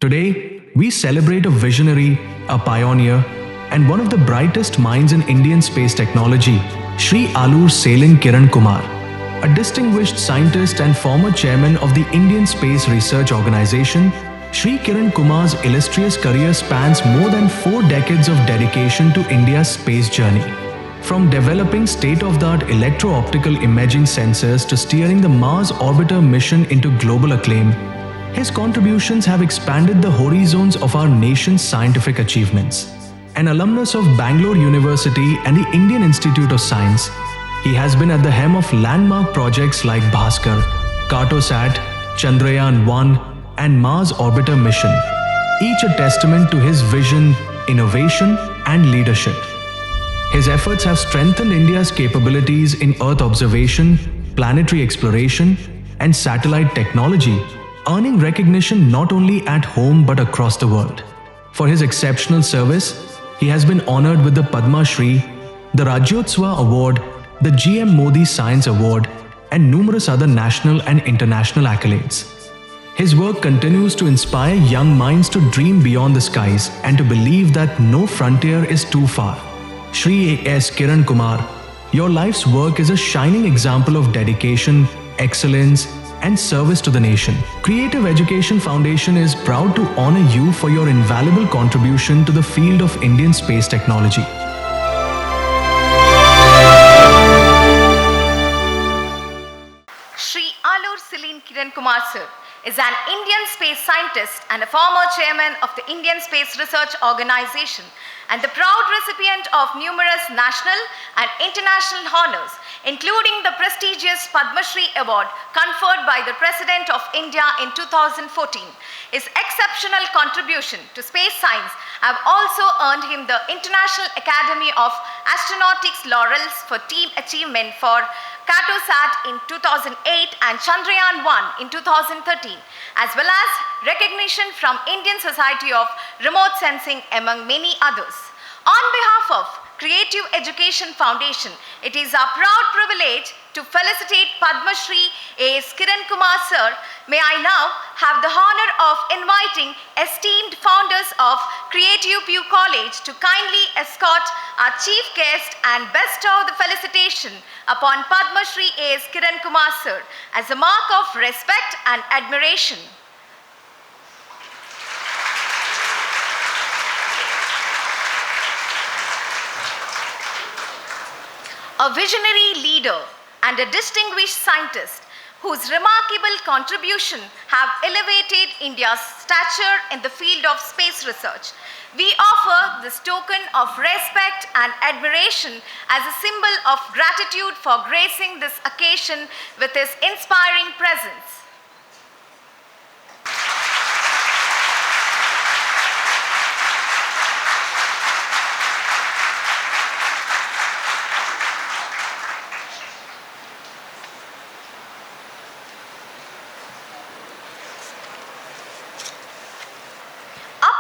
Today, we celebrate a visionary, a pioneer, and one of the brightest minds in Indian space technology, Shri Alur Selin Kiran Kumar, a distinguished scientist and former chairman of the Indian Space Research Organization. Shri Kiran Kumar's illustrious career spans more than 4 decades of dedication to India's space journey. From developing state-of-the-art electro-optical imaging sensors to steering the Mars orbiter mission into global acclaim, his contributions have expanded the horizons of our nation's scientific achievements. An alumnus of Bangalore University and the Indian Institute of Science, he has been at the helm of landmark projects like Bhaskara, Cartosat, Chandrayaan 1, and Mars orbiter mission, each a testament to his vision, innovation, and leadership. His efforts have strengthened India's capabilities in Earth observation, planetary exploration, and satellite technology, earning recognition not only at home but across the world. For his exceptional service, he has been honored with the Padma Shri, the Rajyotsava Award, the GM Modi Science Award, and numerous other national and international accolades. His work continues to inspire young minds to dream beyond the skies and to believe that no frontier is too far. Shri S. Kiran Kumar, your life's work is a shining example of dedication, excellence, and service to the nation. Creative Education Foundation is proud to honor you for your invaluable contribution to the field of Indian space technology. Shri Alur Selin Kiran Kumar sir is an Indian space scientist and a former chairman of the Indian Space Research Organization and the proud recipient of numerous national and international honors, including the prestigious Padma Shri Award conferred by the President of India in 2014. His exceptional contribution to space science have also earned him the International Academy of Astronautics laurels for team achievement for Cartosat in 2008 and Chandrayaan 1 in 2013, as well as recognition from Indian Society of Remote Sensing, among many others. On behalf of Creative Education Foundation, it is our proud privilege to felicitate Padma Shri A.S. Kiran Kumar sir. May I now have the honor of inviting esteemed founders of Creative Pew College to kindly escort our chief guest and bestow the felicitation upon Padma Shri A.S. Kiran Kumar sir as a mark of respect and admiration. A visionary leader and a distinguished scientist whose remarkable contribution have elevated India's stature in the field of space research. We offer this token of respect and admiration as a symbol of gratitude for gracing this occasion with his inspiring presence.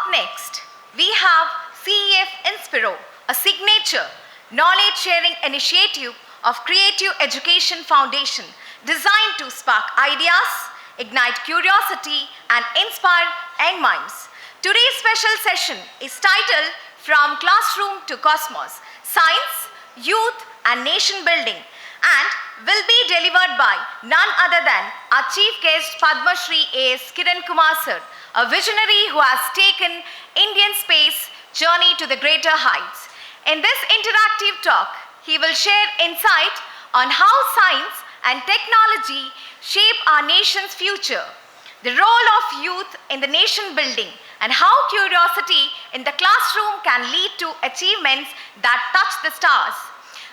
Next, we have CEF Inspiro, a signature knowledge-sharing initiative of Creative Education Foundation designed to spark ideas, ignite curiosity, and inspire young minds. Today's special session is titled From Classroom to Cosmos, Science, Youth, and Nation Building, and will be delivered by none other than our chief guest Padma Shri A.S. Kiran Kumar sir, a visionary who has taken Indian space journey to the greater heights. In this interactive talk, he will share insight on how science and technology shape our nation's future, the role of youth in the nation building, and how curiosity in the classroom can lead to achievements that touch the stars.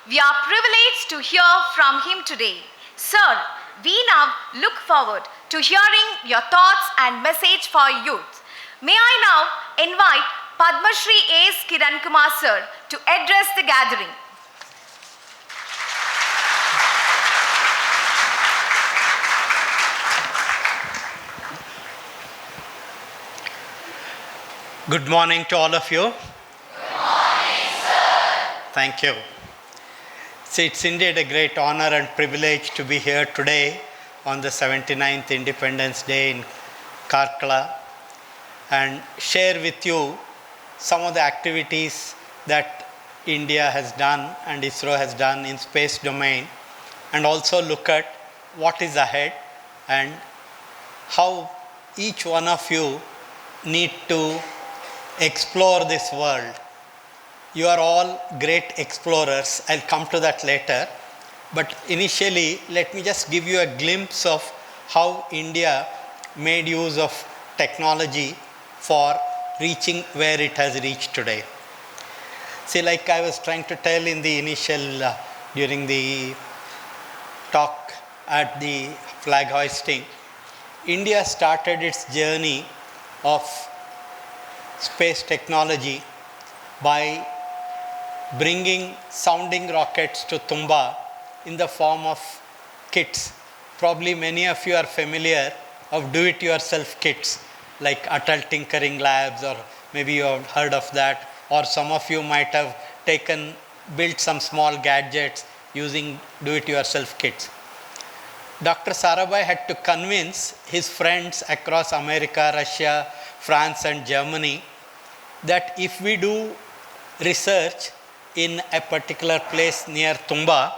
We are privileged to hear from him today. Sir, we now look forward to hearing your thoughts and message for youth. May I now invite Padma Shri A.S. Kiran Kumar sir to address the gathering. Good morning to all of you. Good morning, sir. Thank you. See, it's indeed a great honor and privilege to be here today on the 79th Independence Day in Karkala. and share with you some of the activities that India has done and ISRO has done in space domain, and also look at what is ahead and how each one of you need to explore this world. You are all great explorers. I'll come to that later. But initially, let me just give you a glimpse of how India made use of technology for reaching where it has reached today. See, like I was trying to tell in the initial, during the talk at the flag hoisting, India started its journey of space technology by bringing sounding rockets to Thumba in the form of kits. Probably many of you are familiar of do-it-yourself kits like Atal Tinkering Labs, or maybe you have heard of that, or some of you might have built some small gadgets using do-it-yourself kits. Dr. Sarabhai had to convince his friends across America, Russia, France and Germany that if we do research in a particular place near Thumba,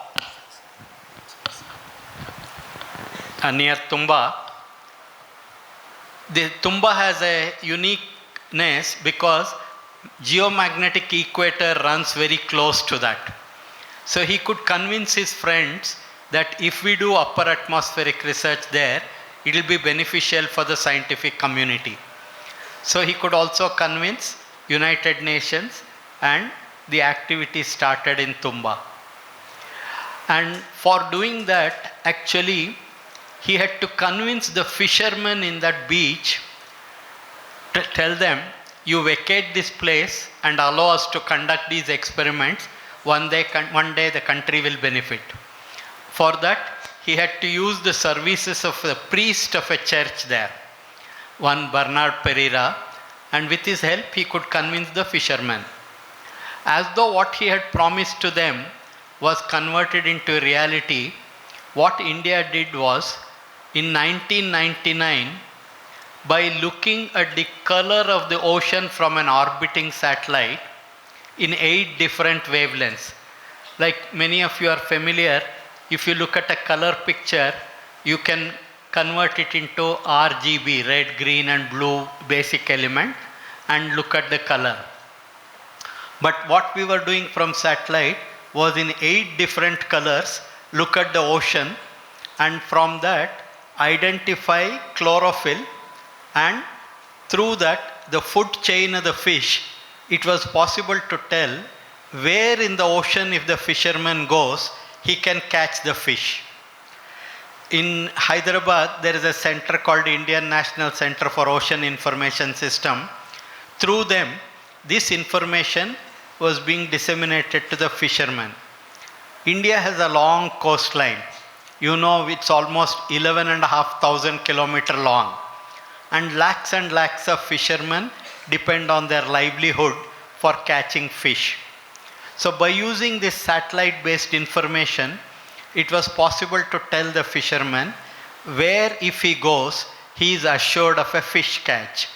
the Thumba has a uniqueness because geomagnetic equator runs very close to that. So he could convince his friends that if we do upper atmospheric research there, it will be beneficial for the scientific community. So he could also convince United Nations, and the activity started in Thumba. And for doing that, actually, he had to convince the fishermen in that beach to tell them, you vacate this place and allow us to conduct these experiments. One day the country will benefit. For that, he had to use the services of the priest of a church there, one Bernard Pereira, and with his help he could convince the fishermen. As though what he had promised to them was converted into reality, what India did was, in 1999, by looking at the color of the ocean from an orbiting satellite in 8 different wavelengths. Like many of you are familiar, if you look at a color picture, you can convert it into RGB, red, green and blue basic element, and look at the color. But what we were doing from satellite was in 8 different colors, look at the ocean, and from that identify chlorophyll, and through that the food chain of the fish, it was possible to tell where in the ocean, if the fisherman goes, he can catch the fish. In Hyderabad, there is a center called Indian National Center for Ocean Information System. Through them, this information was being disseminated to the fishermen. India has a long coastline. You know, it's almost 11,500 kilometers long. And lakhs of fishermen depend on their livelihood for catching fish. So by using this satellite-based information, it was possible to tell the fisherman where, if he goes, he is assured of a fish catch.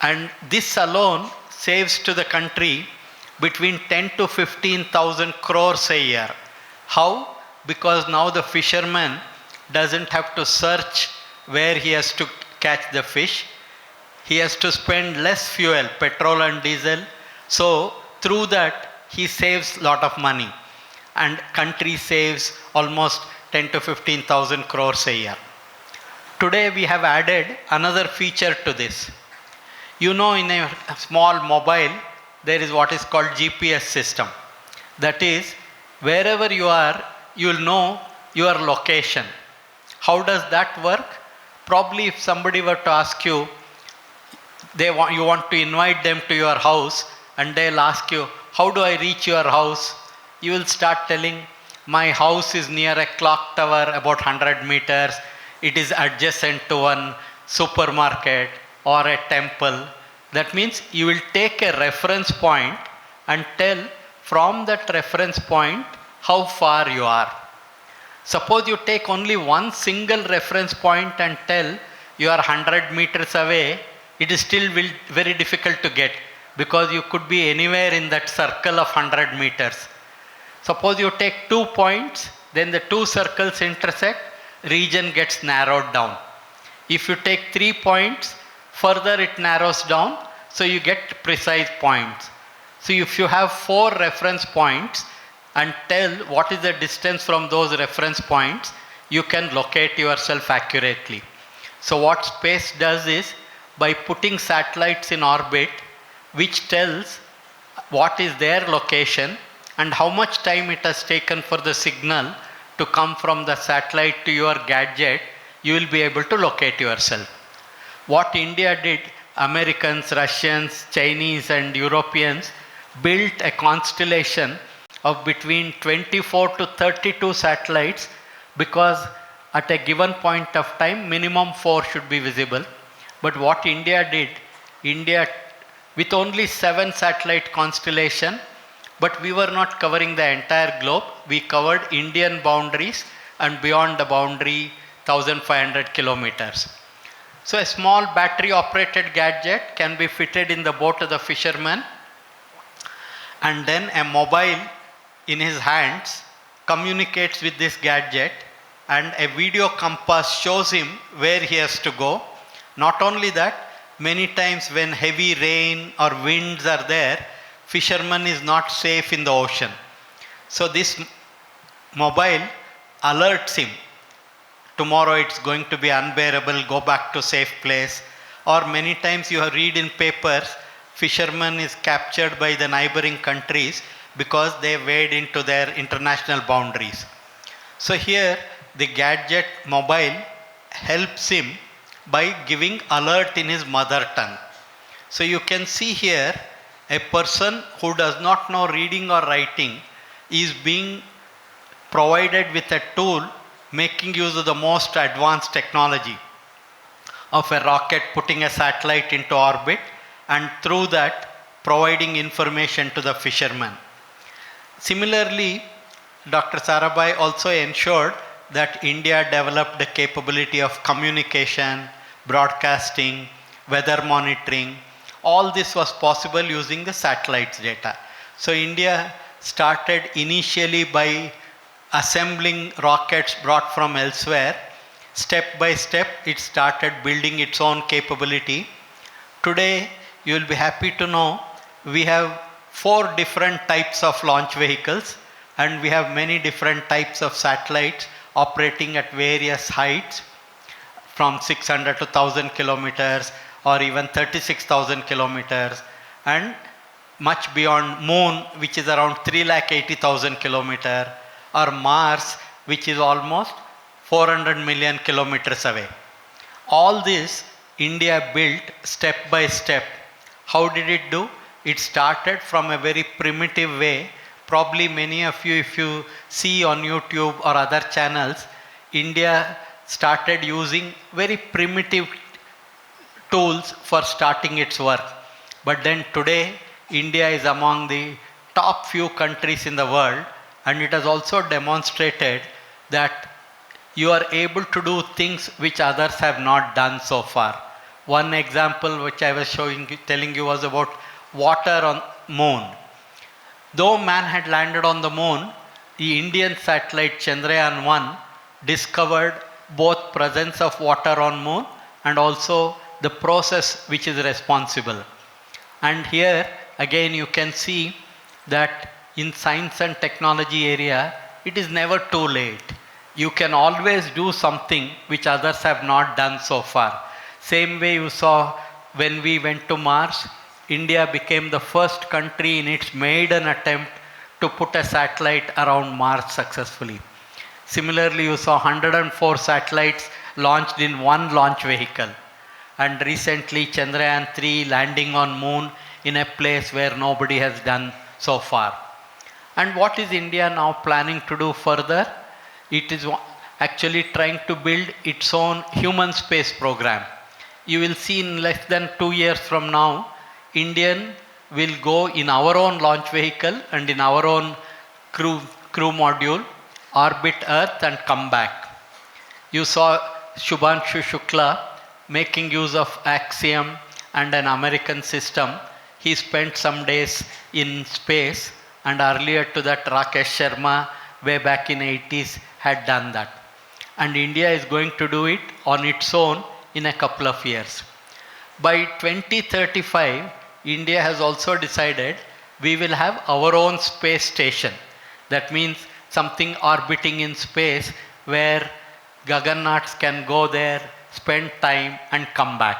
And this alone saves to the country between 10 to 15,000 crores a year. How? Because now the fisherman doesn't have to search where he has to catch the fish. He has to spend less fuel, petrol and diesel. So through that, he saves a lot of money. And country saves almost 10 to 15,000 crores a year. Today we have added another feature to this. You know, in a small mobile, there is what is called GPS system. That is, wherever you are, you will know your location. How does that work? Probably if somebody were to ask you, you want to invite them to your house, and they'll ask you, how do I reach your house? You will start telling, my house is near a clock tower about 100 meters. It is adjacent to one supermarket or a temple. That means you will take a reference point and tell from that reference point how far you are. Suppose you take only one single reference point and tell you are 100 meters away, it is still very difficult to get, because you could be anywhere in that circle of 100 meters. Suppose you take 2 points, then the 2 circles intersect, region gets narrowed down. If you take 3 points, further it narrows down, so you get precise points. So if you have 4 reference points and tell what is the distance from those reference points, you can locate yourself accurately. So what space does is, by putting satellites in orbit, which tells what is their location and how much time it has taken for the signal to come from the satellite to your gadget, you will be able to locate yourself. What India did, Americans, Russians, Chinese and Europeans built a constellation of between 24 to 32 satellites, because at a given point of time, minimum 4 should be visible. But what India did, India with only 7 satellite constellation, but we were not covering the entire globe. We covered Indian boundaries and beyond the boundary 1500 kilometers. So a small battery operated gadget can be fitted in the boat of the fisherman, and then a mobile in his hands communicates with this gadget, and a video compass shows him where he has to go. Not only that, many times when heavy rain or winds are there, fisherman is not safe in the ocean. So this mobile alerts him, tomorrow it's going to be unbearable, go back to safe place. Or many times you read in papers, fisherman is captured by the neighboring countries because they wade into their international boundaries. So here the gadget mobile helps him by giving alert in his mother tongue. So you can see here, a person who does not know reading or writing is being provided with a tool making use of the most advanced technology of a rocket putting a satellite into orbit, and through that providing information to the fisherman. Similarly, Dr. Sarabhai also ensured that India developed the capability of communication, broadcasting, weather monitoring. All this was possible using the satellites data. So India started initially by assembling rockets brought from elsewhere. Step by step, it started building its own capability. Today, you will be happy to know we have 4 different types of launch vehicles, and we have many different types of satellites operating at various heights, from 600 to 1000 kilometers or even 36,000 kilometers, and much beyond Moon, which is around 380,000 kilometers, or Mars, which is almost 400 million kilometers away. All this India built step by step. How did it do? It started from a very primitive way. Probably many of you, if you see on YouTube or other channels, India started using very primitive tools for starting its work. But then today, India is among the top few countries in the world, and it has also demonstrated that you are able to do things which others have not done so far. One example which I was telling you was about water on moon. Though man had landed on the moon, the Indian satellite Chandrayaan 1 discovered both presence of water on moon and also the process which is responsible. And here again you can see that in science and technology area, it is never too late. You can always do something which others have not done so far. Same way you saw when we went to Mars, India became the first country in its maiden attempt to put a satellite around Mars successfully. Similarly, you saw 104 satellites launched in one launch vehicle. And recently Chandrayaan 3 landing on moon in a place where nobody has done so far. And what is India now planning to do further? It is actually trying to build its own human space program. You will see in less than 2 years from now, Indian will go in our own launch vehicle and in our own crew module, orbit Earth and come back. You saw Shubhanshu Shukla making use of Axiom and an American system. He spent some days in space, and earlier to that Rakesh Sharma way back in 80s had done that. And India is going to do it on its own in a couple of years. By 2035, India has also decided we will have our own space station. That means something orbiting in space where Gaganyaan can go there, spend time and come back.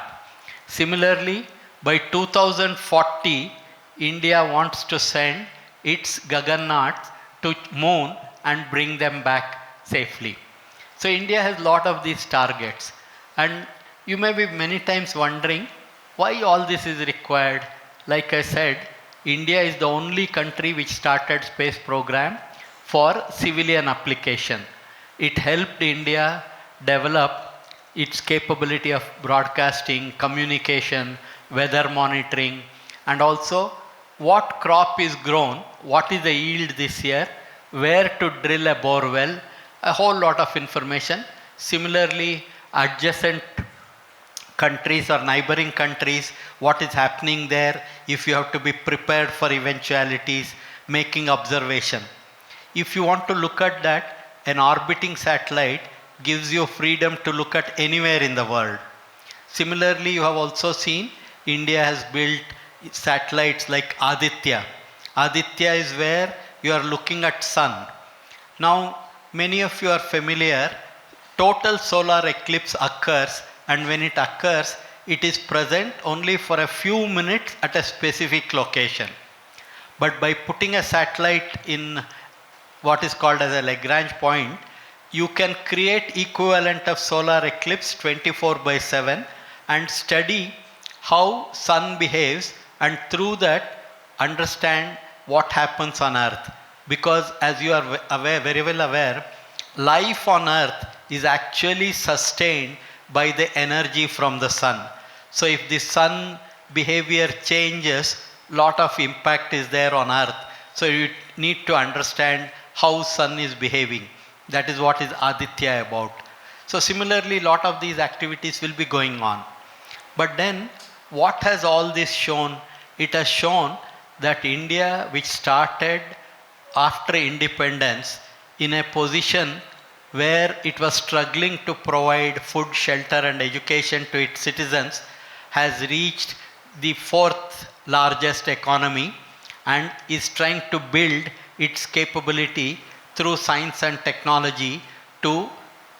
Similarly, by 2040, India wants to send its Gaganyaan to moon and bring them back safely. So India has a lot of these targets, and you may be many times wondering why all this is required. Like I said, India is the only country which started space program for civilian application. It helped India develop its capability of broadcasting, communication, weather monitoring, and also what crop is grown, what is the yield this year, where to drill a bore well, a whole lot of information. Similarly, adjacent countries or neighboring countries, what is happening there, if you have to be prepared for eventualities, making observation. If you want to look at that, an orbiting satellite gives you freedom to look at anywhere in the world. Similarly, you have also seen India has built satellites like Aditya. Aditya is where you are looking at sun. Now, many of you are familiar, total solar eclipse occurs, and when it occurs, it is present only for a few minutes at a specific location. But by putting a satellite in what is called as a Lagrange point, you can create equivalent of solar eclipse 24/7 and study how sun behaves, and through that understand what happens on earth. Because as you are aware, very well aware, life on earth is actually sustained by the energy from the sun. So if the sun behavior changes, lot of impact is there on earth. So you need to understand how sun is behaving. That is what is Aditya about. So similarly, lot of these activities will be going on. But then what has all this shown? It has shown that India, which started after independence in a position where it was struggling to provide food, shelter and education to its citizens, has reached the fourth largest economy and is trying to build its capability through science and technology to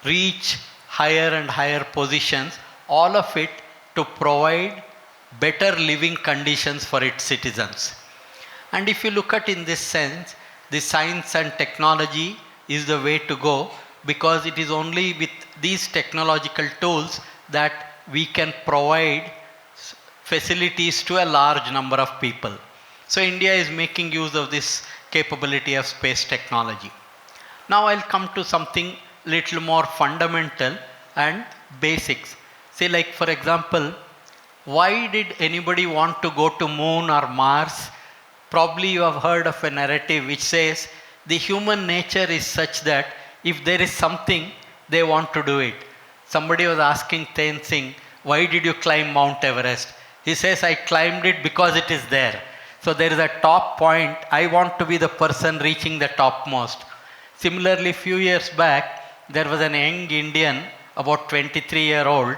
reach higher and higher positions, all of it to provide better living conditions for its citizens. And if you look at in this sense, the science and technology is the way to go, because it is only with these technological tools that we can provide facilities to a large number of people. So India is making use of this capability of space technology. Now I'll come to something little more fundamental and basics. Say, like for example, why did anybody want to go to moon or Mars? Probably you have heard of a narrative which says the human nature is such that if there is something, they want to do it. Somebody was asking Ten Singh, why did you climb Mount Everest? He says, I climbed it because it is there. So there is a top point. I want to be the person reaching the topmost. Similarly, few years back, there was an young Indian, about 23-year-old.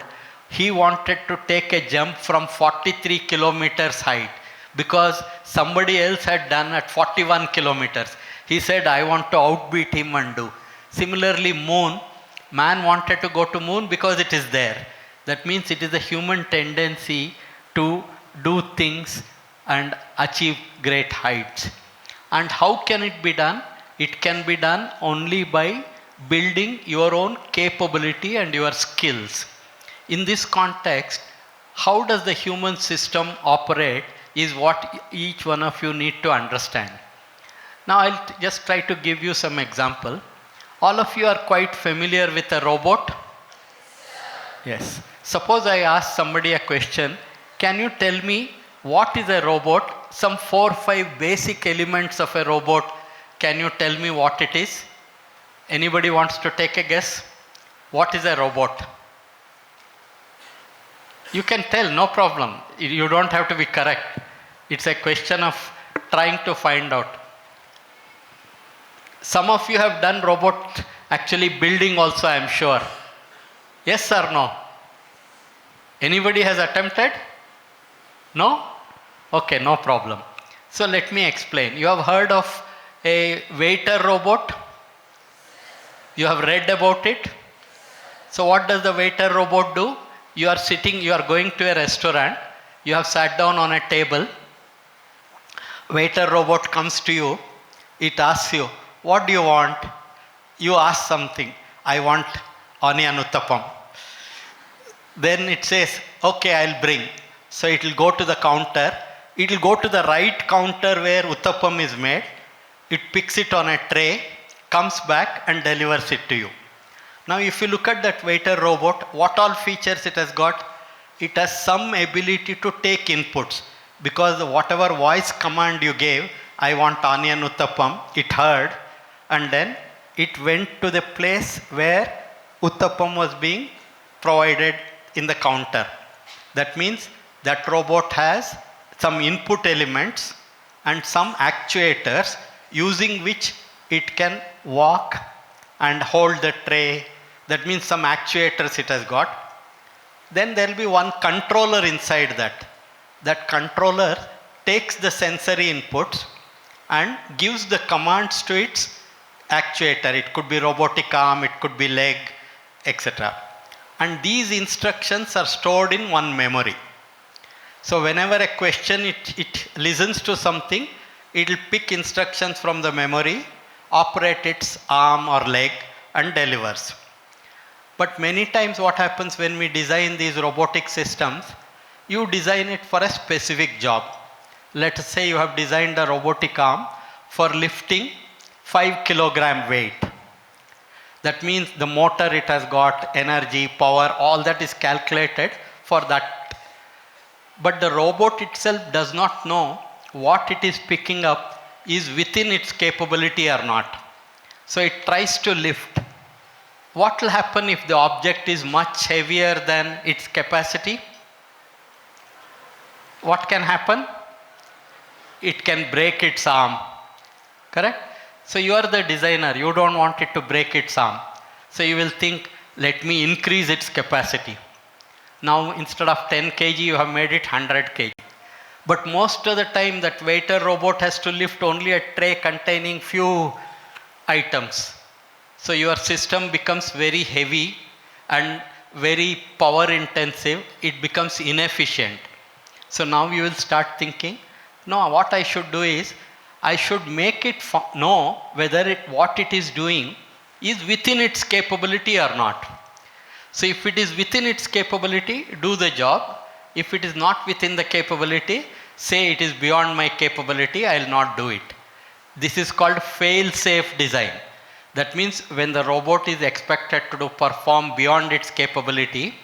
He wanted to take a jump from 43 kilometers height because somebody else had done at 41 kilometers. He said, I want to outbeat him and do. Similarly, moon, man wanted to go to moon because it is there. That means it is a human tendency to do things and achieve great heights. And how can it be done? It can be done only by building your own capability and your skills. In this context, how does the human system operate is what each one of you need to understand. Now I'll just try to give you some example. All of you are quite familiar with a robot? Yes. Suppose I ask somebody a question, can you tell me what is a robot? Some 4 or 5 basic elements of a robot. Can you tell me what it is? Anybody wants to take a guess? What is a robot? You can tell, no problem. You don't have to be correct. It's a question of trying to find out. Some of you have done robot actually building also, I am sure. Yes or no? Anybody has attempted? No? Okay, no problem. So let me explain. You have heard of a waiter robot? You have read about it? So what does the waiter robot do? You are sitting, you are going to a restaurant, you have sat down on a table, waiter robot comes to you, it asks you, what do you want? You ask something, I want onion uttapam. Then it says, okay, I'll bring. So it will go to the counter, it will go to the right counter where uttapam is made, it picks it on a tray, comes back and delivers it to you. Now if you look at that waiter robot, what all features it has got? It has some ability to take inputs, because whatever voice command you gave, I want onion uttapam, it heard, and then it went to the place where uttapam was being provided in the counter. That means that robot has some input elements and some actuators using which it can walk and hold the tray. That means some actuators it has got. Then there will be one controller inside that. That controller takes the sensory inputs and gives the commands to its actuator. It could be robotic arm, it could be leg, etc. And these instructions are stored in one memory. So whenever a question it listens to something, it will pick instructions from the memory, operate its arm or leg and delivers. But many times what happens when we design these robotic systems, you design it for a specific job. Let us say you have designed a robotic arm for lifting 5 kilogram weight. That means the motor it has got, energy, power, all that is calculated for that. But the robot itself does not know what it is picking up is within its capability or not. So it tries to lift. What will happen if the object is much heavier than its capacity? What can happen? It can break its arm. Correct? So you are the designer, you don't want it to break its arm. So you will think, let me increase its capacity. Now instead of 10 kg, you have made it 100 kg. But most of the time that waiter robot has to lift only a tray containing few items. So your system becomes very heavy and very power intensive, it becomes inefficient. So now you will start thinking, no, what I should do is, I should make it know whether what it is doing is within its capability or not. So if it is within its capability, do the job. If it is not within the capability, say it is beyond my capability, I will not do it. This is called fail-safe design. That means when the robot is expected to perform beyond its capability,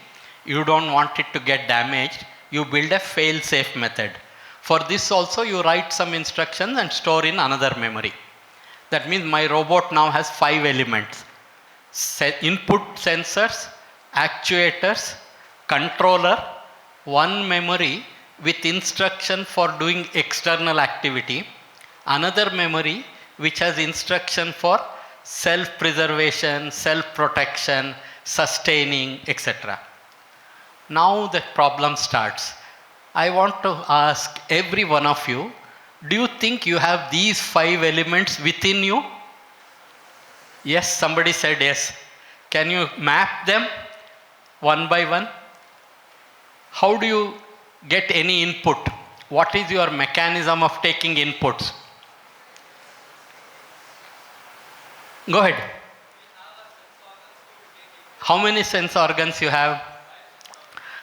you don't want it to get damaged, you build a fail-safe method. For this also you write some instructions and store in another memory. That means my robot now has 5 elements. Input sensors, actuators, controller, one memory with instruction for doing external activity, another memory which has instruction for self-preservation, self-protection, sustaining, etc. Now the problem starts. I want to ask every one of you, do you think you have these 5 elements within you? Yes, somebody said yes. Can you map them one by one? How do you get any input? What is your mechanism of taking inputs? Go ahead. How many sense organs you have?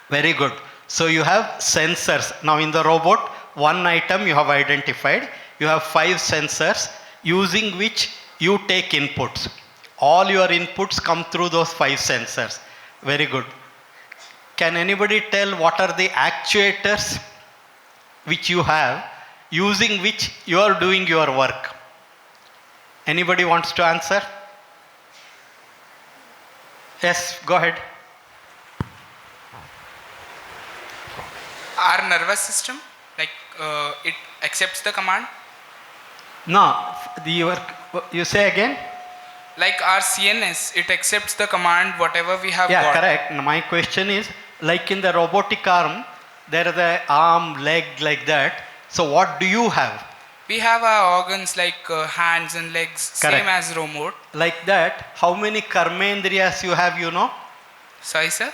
Very good. So you have sensors. Now in the robot, one item you have identified. You have 5 sensors using which you take inputs. All your inputs come through those 5 sensors. Very good. Can anybody tell what are the actuators which you have using which you are doing your work? Anybody wants to answer? Yes, go ahead. Our nervous system, like it accepts the command. No, you say again? Like our CNS, it accepts the command whatever we have Yeah, got. correct. My question is, like in the robotic arm, there is an arm, leg like that. So what do you have? We have our organs like hands and legs, Correct. same as remote. Like that, how many karmendriyas you have, you know? Sorry, sir?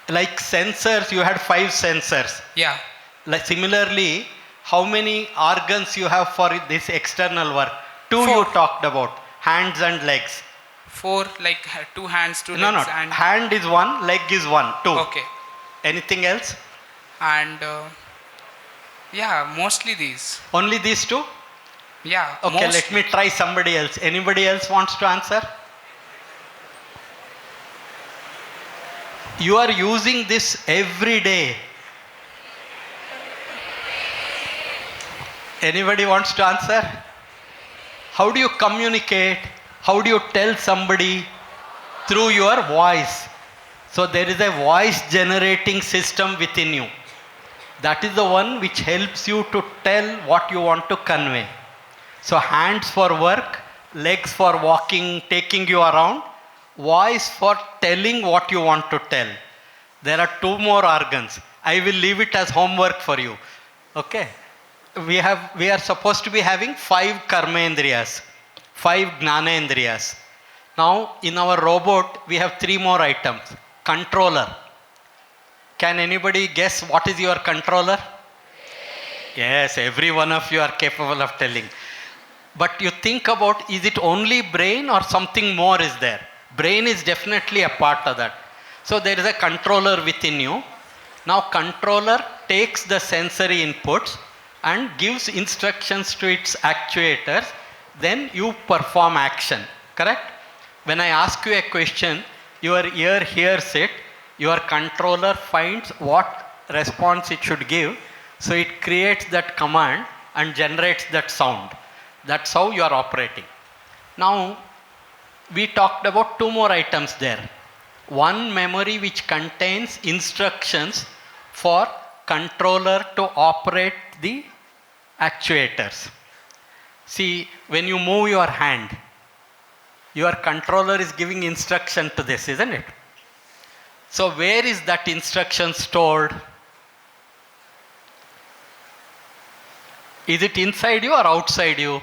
Like sensors, you had 5 sensors. Yeah. Like similarly, how many organs you have for this external work? 2 4. you talked about, hands and legs. 4, like 2 hands, 2 No, legs, no, and hand is 1, leg is 1, 2. okay. Anything else? And yeah, mostly these. Only these 2? Yeah. Okay, mostly. let me try somebody else. Anybody else wants to answer? You are using this every day. Anybody wants to answer? How do you communicate? How do you tell somebody? Through your voice. So there is a voice generating system within you. That is the one which helps you to tell what you want to convey. So hands for work, legs for walking, taking you around, voice for telling what you want to tell. There are 2 more organs. I will leave it as homework for you. Okay. We are supposed to be having 5 karmendriyas, 5 gnanendriyas. Now in our robot we have 3 more items. Controller. Can anybody guess what is your controller? Yes, every one of you are capable of telling. But you think about, is it only brain or something more is there? Brain is definitely a part of that. So there is a controller within you. Now controller takes the sensory inputs and gives instructions to its actuators. Then you perform action, correct? When I ask you a question, your ear hears it, your controller finds what response it should give. So it creates that command and generates that sound. That's how you are operating. Now, we talked about 2 more items there. One memory which contains instructions for controller to operate the actuators. See, when you move your hand, your controller is giving instruction to this, isn't it? So where is that instruction stored? Is it inside you or outside you?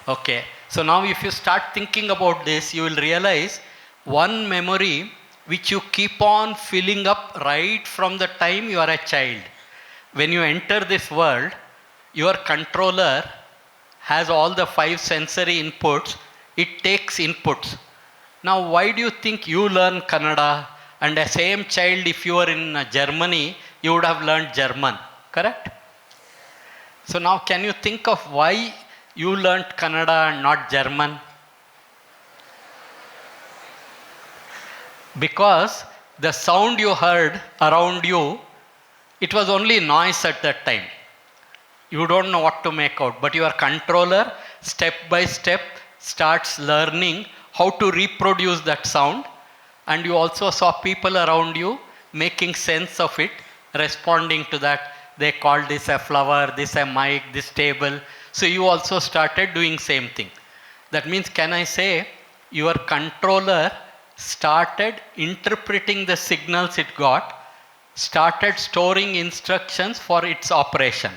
Okay. So now if you start thinking about this, you will realize one memory which you keep on filling up right from the time you are a child. When you enter this world, your controller has all the 5 sensory inputs. It takes inputs. Now why do you think you learn Kannada, and the same child, if you were in Germany, you would have learned German, correct? So now can you think of why you learnt Kannada and not German? Because the sound you heard around you, it was only noise at that time. You don't know what to make out, but your controller step by step starts learning how to reproduce that sound, and you also saw people around you making sense of it, responding to that. They called this a flower, this a mic, this table. So you also started doing same thing. That means, can I say, your controller started interpreting the signals it got, started storing instructions for its operation.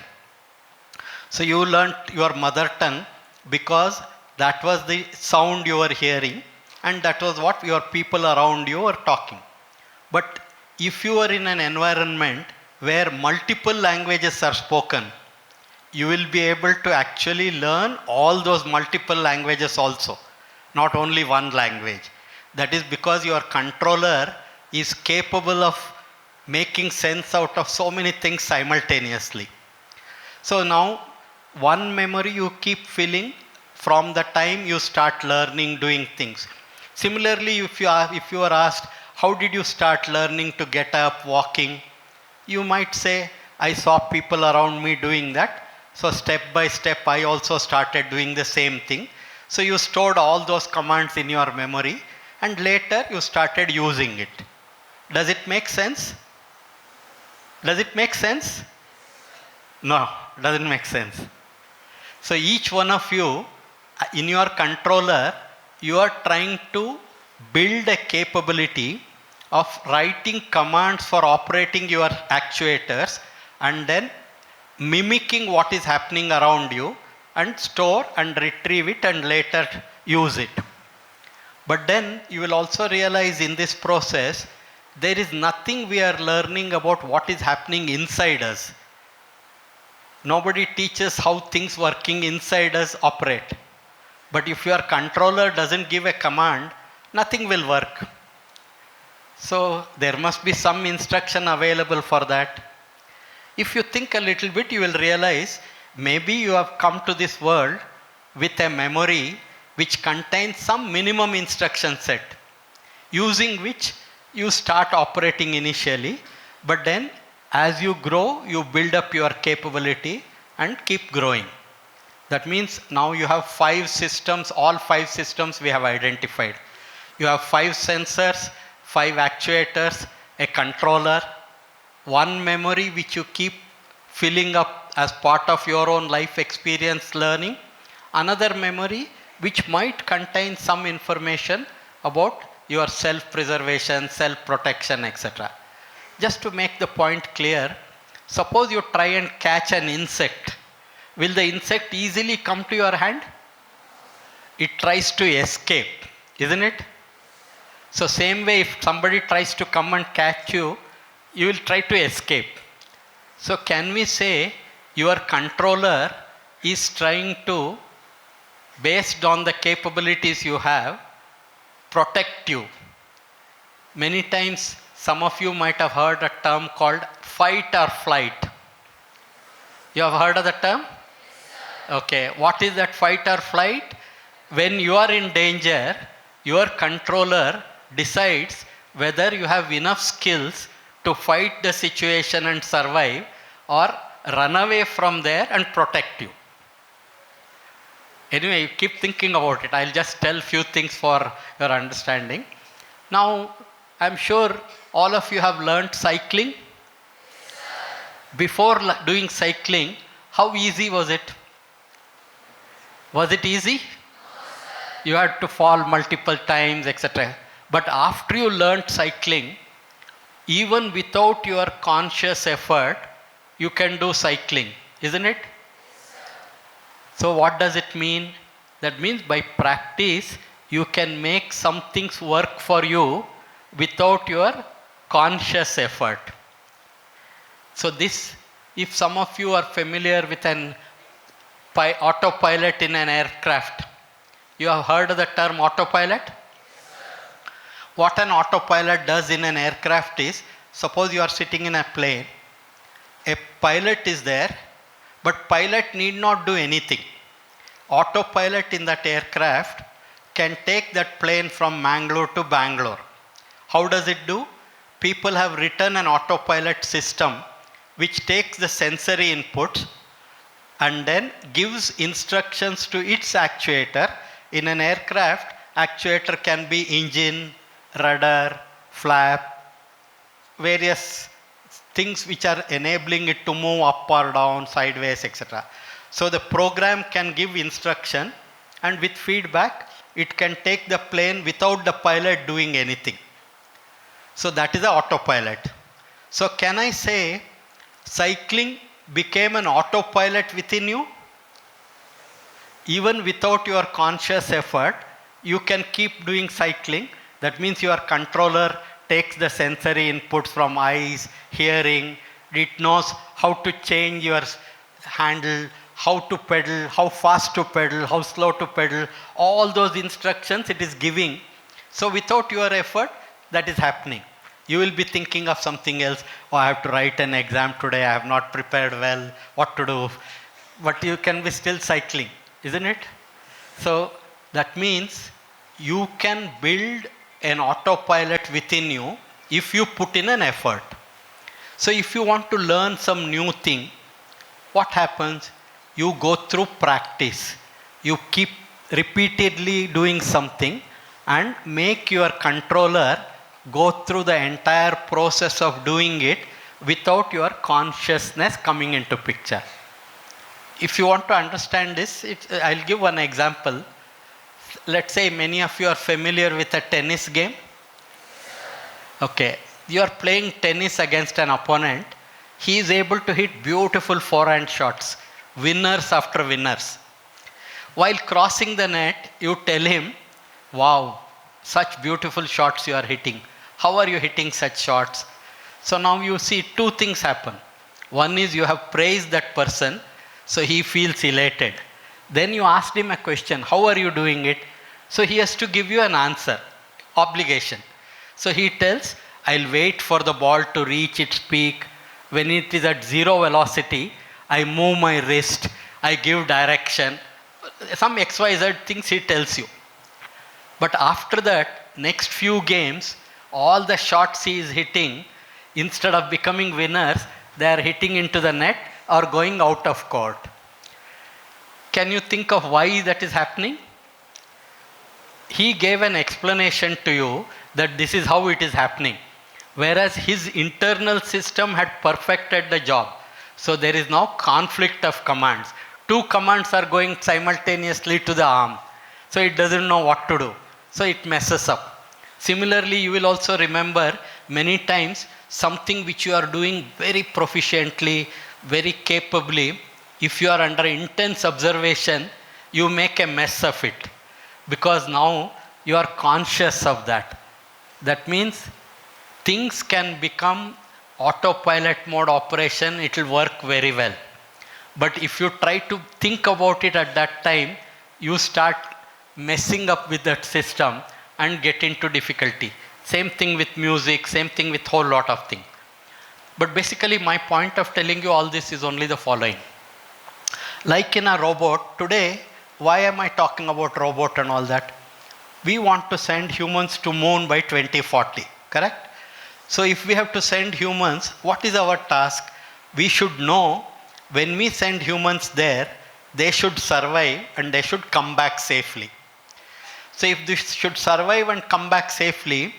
So you learnt your mother tongue because that was the sound you were hearing, and that was what your people around you were talking. But if you are in an environment where multiple languages are spoken, you will be able to actually learn all those multiple languages also, not only one language. That is because your controller is capable of making sense out of so many things simultaneously. So now, one memory you keep filling from the time you start learning, doing things. Similarly, if you are asked, how did you start learning to get up, walking? You might say, I saw people around me doing that. So step by step, I also started doing the same thing. So you stored all those commands in your memory, and later you started using it. Does it make sense? Does it make sense? No, doesn't make sense. So each one of you, in your controller, you are trying to build a capability of writing commands for operating your actuators and then mimicking what is happening around you and store and retrieve it and later use it. But then you will also realize in this process, there is nothing we are learning about what is happening inside us. Nobody teaches how things working inside us operate. But if your controller doesn't give a command, nothing will work. So there must be some instruction available for that. If you think a little bit, you will realize maybe you have come to this world with a memory which contains some minimum instruction set, using which you start operating initially, but then as you grow, you build up your capability and keep growing. That means now you have 5 systems, all 5 systems we have identified. You have 5 sensors, 5 actuators, a controller, one memory which you keep filling up as part of your own life experience learning, another memory which might contain some information about your self-preservation, self-protection, etc. Just to make the point clear, suppose you try and catch an insect. Will the insect easily come to your hand? It tries to escape, isn't it? So same way, if somebody tries to come and catch you, you will try to escape. So can we say your controller is trying to, based on the capabilities you have, protect you? Many times, some of you might have heard a term called fight or flight. You have heard of the term? Okay, what is that fight or flight? When you are in danger, your controller decides whether you have enough skills to fight the situation and survive or run away from there and protect you. Anyway, you keep thinking about it. I'll just tell few things for your understanding. Now, I'm sure all of you have learnt cycling. Before doing cycling, how easy was it? Was it easy? You had to fall multiple times, etc. But after you learnt cycling, even without your conscious effort, you can do cycling, isn't it? So what does it mean? That means by practice, you can make some things work for you without your conscious effort. So this, if some of you are familiar with an autopilot in an aircraft, you have heard of the term autopilot? What an autopilot does in an aircraft is, suppose you are sitting in a plane, a pilot is there, but pilot need not do anything. Autopilot in that aircraft can take that plane from Mangalore to Bangalore. How does it do? People have written an autopilot system which takes the sensory inputs and then gives instructions to its actuator. In an aircraft, actuator can be engine, rudder, flap, various things which are enabling it to move up or down, sideways, etc. So the program can give instruction, and with feedback, it can take the plane without the pilot doing anything. So that is the autopilot. So can I say cycling became an autopilot within you? Even without your conscious effort, you can keep doing cycling. That means your controller takes the sensory inputs from eyes, hearing. It knows how to change your handle, how to pedal, how fast to pedal, how slow to pedal. All those instructions it is giving. So without your effort, that is happening. You will be thinking of something else. Oh, I have to write an exam today. I have not prepared well. What to do? But you can be still cycling, isn't it? So that means you can build an autopilot within you if you put in an effort. So if you want to learn some new thing, what happens? You go through practice. You keep repeatedly doing something and make your controller go through the entire process of doing it without your consciousness coming into picture. If you want to understand this, I'll give one example. Let's say many of you are familiar with a tennis game. Okay, you are playing tennis against an opponent. He is able to hit beautiful forehand shots, winners after winners. While crossing the net, you tell him, wow, such beautiful shots you are hitting. How are you hitting such shots? So now you see two things happen. One is you have praised that person, so he feels elated. Then you asked him a question, how are you doing it? So he has to give you an answer, obligation. So he tells, I'll wait for the ball to reach its peak. When it is at zero velocity, I move my wrist, I give direction. Some XYZ things he tells you. But after that, next few games, all the shots he is hitting, instead of becoming winners, they are hitting into the net or going out of court. Can you think of why that is happening? He gave an explanation to you that this is how it is happening. Whereas his internal system had perfected the job. So there is now conflict of commands. Two commands are going simultaneously to the arm. So it doesn't know what to do. So it messes up. Similarly, you will also remember many times something which you are doing very proficiently, very capably. If you are under intense observation, you make a mess of it. Because now you are conscious of that. That means things can become autopilot mode operation, it will work very well. But if you try to think about it at that time, you start messing up with that system and get into difficulty. Same thing with music, same thing with whole lot of things. But basically my point of telling you all this is only the following. Like in a robot, today, why am I talking about robot and all that? We want to send humans to moon by 2040, correct? So if we have to send humans, what is our task? We should know when we send humans there, they should survive and they should come back safely. So if they should survive and come back safely,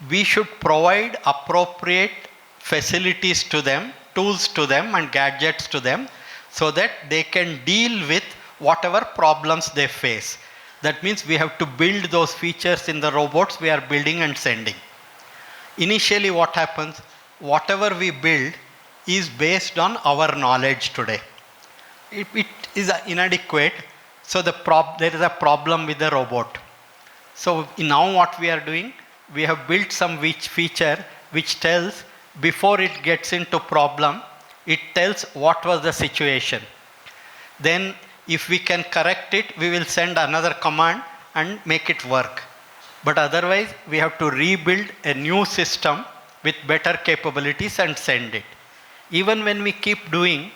we should provide appropriate facilities to them, tools to them and gadgets to them so that they can deal with whatever problems they face. That means we have to build those features in the robots we are building and sending. Initially what happens, whatever we build is based on our knowledge today. It is inadequate, so there is a problem with the robot. So now what we are doing, we have built some feature which tells before it gets into problem, it tells what was the situation. Then if we can correct it, we will send another command and make it work. But otherwise, we have to rebuild a new system with better capabilities and send it. Even when we keep doing,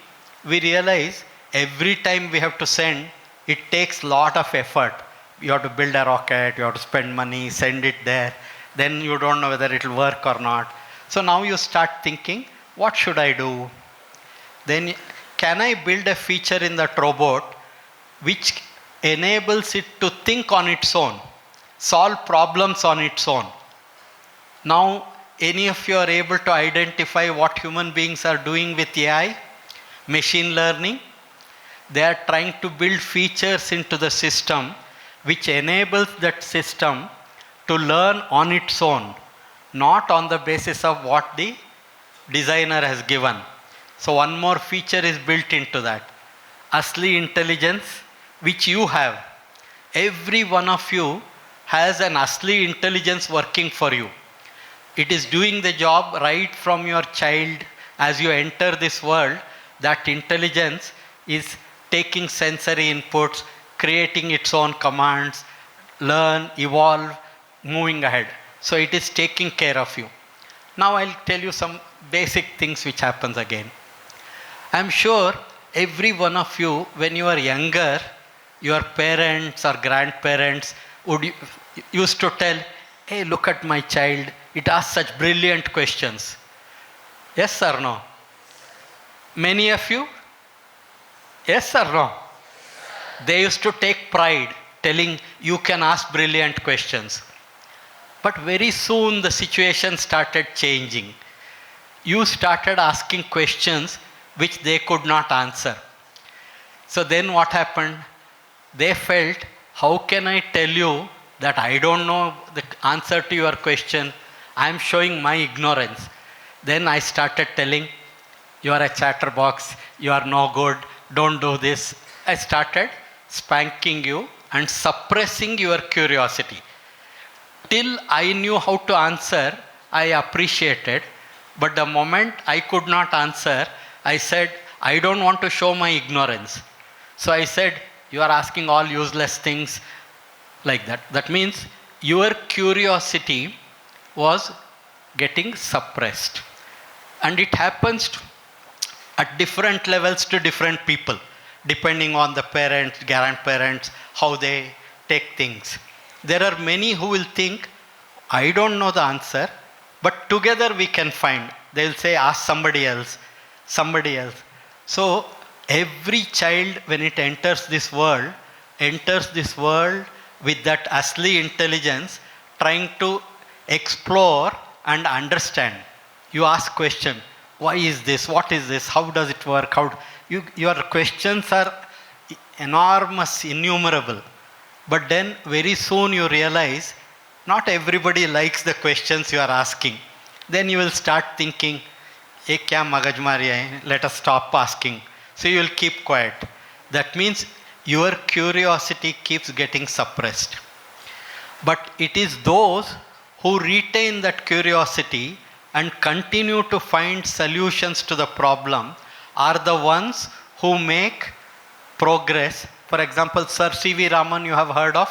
we realize every time we have to send, it takes a lot of effort. You have to build a rocket, you have to spend money, send it there. Then you don't know whether it will work or not. So now you start thinking, what should I do? Then can I build a feature in that robot which enables it to think on its own, solve problems on its own? Now, any of you are able to identify what human beings are doing with AI, machine learning? They are trying to build features into the system which enables that system to learn on its own, not on the basis of what the designer has given. So one more feature is built into that. Asli intelligence, which you have. Every one of you has an Asli intelligence working for you. It is doing the job right from your child as you enter this world. That intelligence is taking sensory inputs, creating its own commands, learn, evolve, moving ahead. So it is taking care of you. Now I'll tell you some basic things which happens again. I'm sure every one of you, when you are younger, your parents or grandparents used to tell, hey, look at my child, it asks such brilliant questions. Yes or no? Many of you? Yes or no? They used to take pride telling you can ask brilliant questions. But very soon the situation started changing. you started asking questions which they could not answer. So then what happened? They felt, how can I tell you that I don't know the answer to your question? I am showing my ignorance. Then I started telling, you are a chatterbox, you are no good, don't do this. I started spanking you and suppressing your curiosity. Till I knew how to answer, I appreciated. But the moment I could not answer, I said, I don't want to show my ignorance. So I said, you are asking all useless things like that. That means your curiosity was getting suppressed. And it happens at different levels to different people, depending on the parents, grandparents, how they take things. There are many who will think, I don't know the answer, but together we can find. They will say, ask somebody else, somebody else. So every child, when it enters this world with that asli intelligence, trying to explore and understand. You ask question, why is this? What is this? How does it work? Your questions are enormous, innumerable. But then very soon you realize, not everybody likes the questions you are asking. Then you will start thinking, "Ye kya magajmari hai? Let us stop asking." So you will keep quiet. That means your curiosity keeps getting suppressed. But it is those who retain that curiosity and continue to find solutions to the problem are the ones who make progress. For example, Sir C.V. Raman, you have heard of?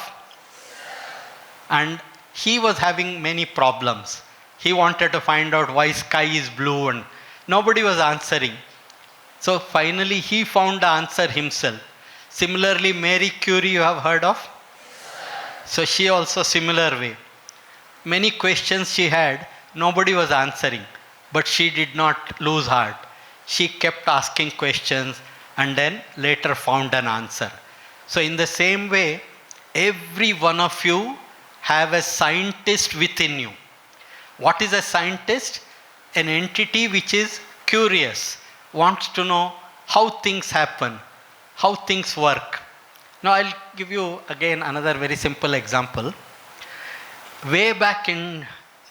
And he was having many problems. He wanted to find out why sky is blue and nobody was answering. So finally he found the answer himself. Similarly, Mary Curie, you have heard of? So she also similar way. Many questions she had, nobody was answering, but she did not lose heart. She kept asking questions and then later found an answer. So in the same way, every one of you have a scientist within you. What is a scientist? An entity which is curious, wants to know how things happen, how things work. Now I'll give you again another very simple example. Way back in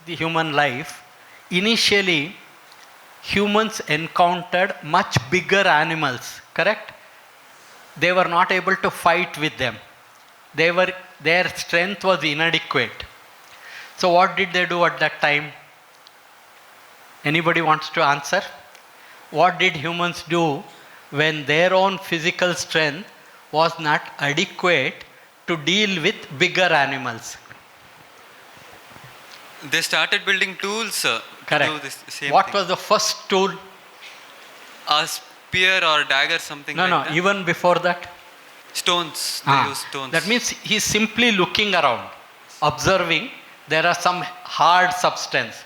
the human life, initially humans encountered much bigger animals, correct? They were not able to fight with them. Their strength was inadequate. So what did they do at that time? Anybody wants to answer? What did humans do when their own physical strength was not adequate to deal with bigger animals? They started building tools to Correct. do this same What thing. was the first tool? A spear or dagger, something like that. Even before that. Stones. They use stones. That means he's simply looking around, observing there are some hard substance,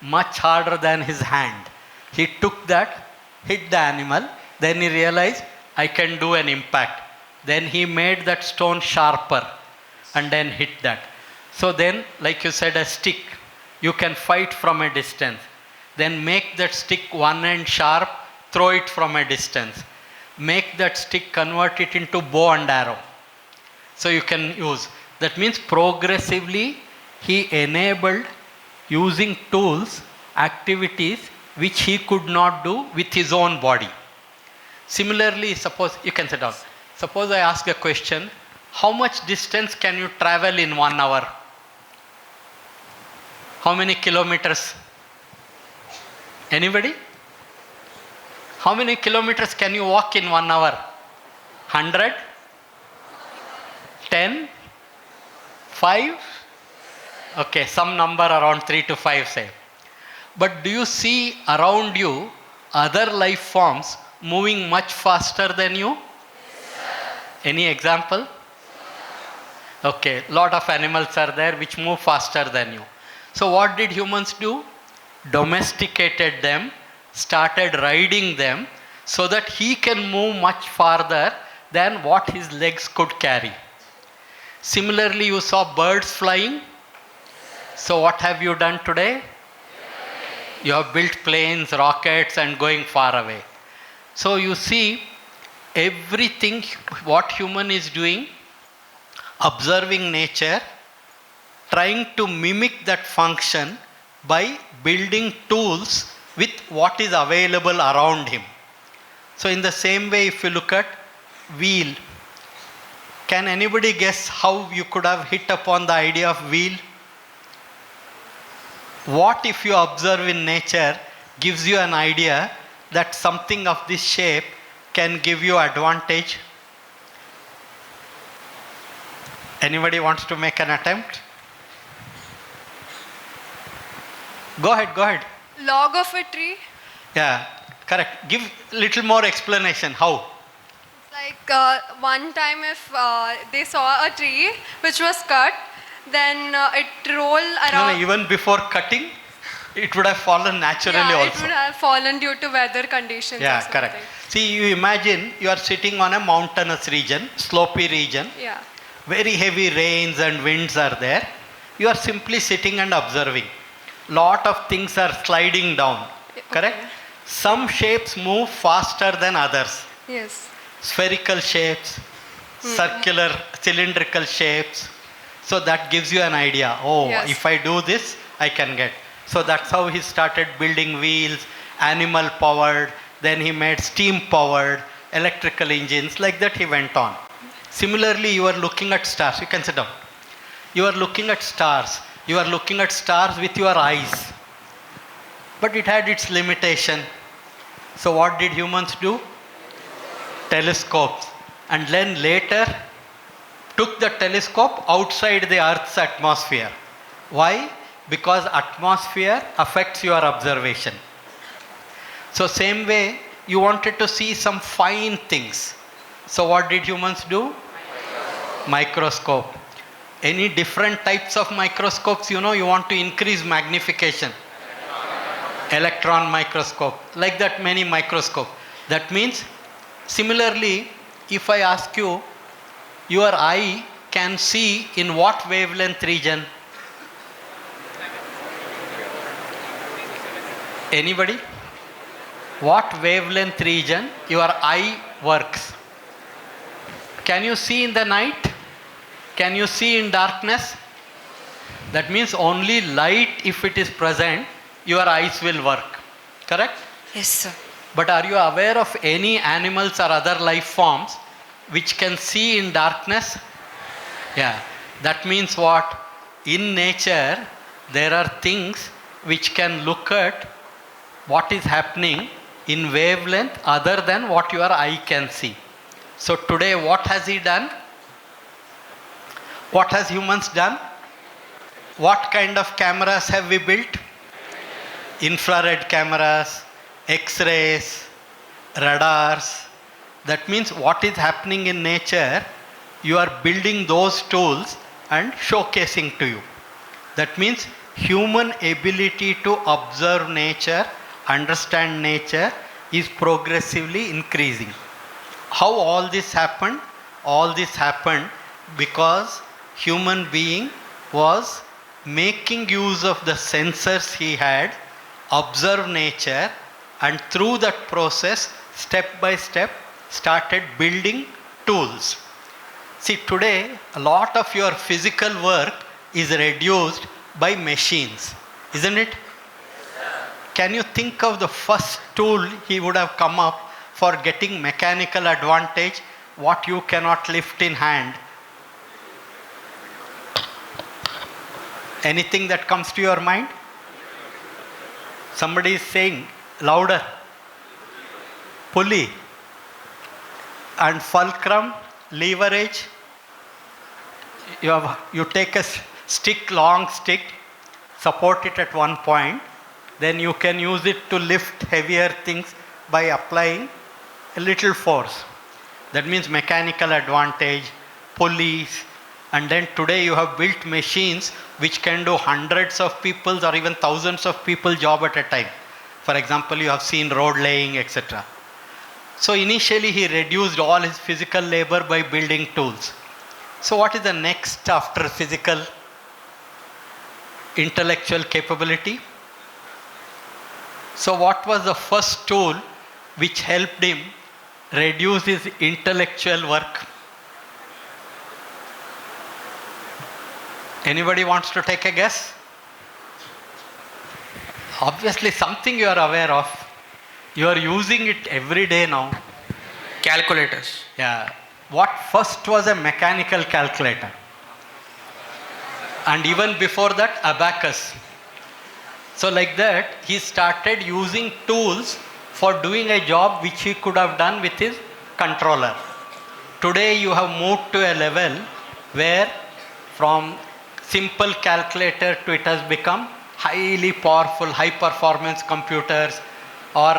much harder than his hand. He took that, hit the animal, then he realized, I can do an impact. Then he made that stone sharper and then hit that. So then, like you said, a stick, you can fight from a distance. Then make that stick one end sharp, throw it from a distance. Make that stick, convert it into bow and arrow. So you can use. That means progressively he enabled using tools, activities which he could not do with his own body. Similarly, suppose, you can sit down. Suppose I ask a question, how much distance can you travel in 1 hour? How many kilometers? Anybody? How many kilometers can you walk in 1 hour? 100? 10? 5? Okay, some number around 3 to 5 say. But do you see around you other life forms moving much faster than you? Any example? Okay, lot of animals are there which move faster than you. So what did humans do? Domesticated them, started riding them so that he can move much farther than what his legs could carry. Similarly, you saw birds flying. So what have you done today? You have built planes, rockets, and going far away. So you see, everything what human is doing, observing nature, trying to mimic that function by building tools with what is available around him. So in the same way, if you look at wheel, can anybody guess how you could have hit upon the idea of wheel? What if you observe in nature gives you an idea that something of this shape can give you advantage? Anybody wants to make an attempt? Go ahead. Log of a tree. Yeah, correct. Give little more explanation. How? Like one time if they saw a tree which was cut, then it rolled around. No, even before cutting, it would have fallen naturally yeah, also. it would have fallen due to weather conditions. Yeah, or something. correct. See, you imagine you are sitting on a mountainous region, slopey region. Yeah. Very heavy rains and winds are there. You are simply sitting and observing. Lot of things are sliding down. Correct? Okay. Some shapes move faster than others. Yes. Spherical shapes, circular, cylindrical shapes. So that gives you an idea. Oh, Yes. if I do this, I can get. So that's how he started building wheels, animal powered, then he made steam powered, electrical engines, like that he went on. Similarly, you are looking at stars. You can sit down. You are looking at stars. You are looking at stars with your eyes. But it had its limitation. So what did humans do? Telescopes. And then later took the telescope outside the Earth's atmosphere. Why? Because atmosphere affects your observation. So same way, you wanted to see some fine things. So what did humans do? Microscope. Any different types of microscopes, you want to increase magnification. Electron microscope. Like that, many microscope. That means, similarly, if I ask you, your eye can see in what wavelength region? Anybody? What wavelength region your eye works? Can you see in the night? Can you see in darkness? That means only light, if it is present, your eyes will work. Correct? Yes, sir. But are you aware of any animals or other life forms which can see in darkness? Yeah. That means what? In nature, there are things which can look at what is happening in wavelength other than what your eye can see. So today, what has he done? What has humans done? What kind of cameras have we built? Infrared cameras, X-rays, radars. That means what is happening in nature, you are building those tools and showcasing to you. That means human ability to observe nature, understand nature is progressively increasing. How all this happened? All this happened because human being was making use of the sensors he had, observe nature, and through that process, step by step, started building tools. See, today, a lot of your physical work is reduced by machines, isn't it? Can you think of the first tool he would have come up for getting mechanical advantage, what you cannot lift in hand? Anything that comes to your mind? Somebody is saying louder. Pulley. And fulcrum, leverage. You take a stick, long stick, support it at one point, then you can use it to lift heavier things by applying a little force. That means mechanical advantage, pulleys, and then today you have built machines which can do hundreds of people's or even thousands of people's job at a time. For example, you have seen road laying, etc. So initially he reduced all his physical labor by building tools. So what is the next after physical? Intellectual capability. So what was the first tool which helped him reduce his intellectual work? Anybody wants to take a guess? Obviously something you are aware of. You are using it every day now. Calculators. Yeah. What first was a mechanical calculator? And even before that, abacus. So like that, he started using tools for doing a job which he could have done with his controller. Today you have moved to a level where from simple calculator to it has become highly powerful, high performance computers, or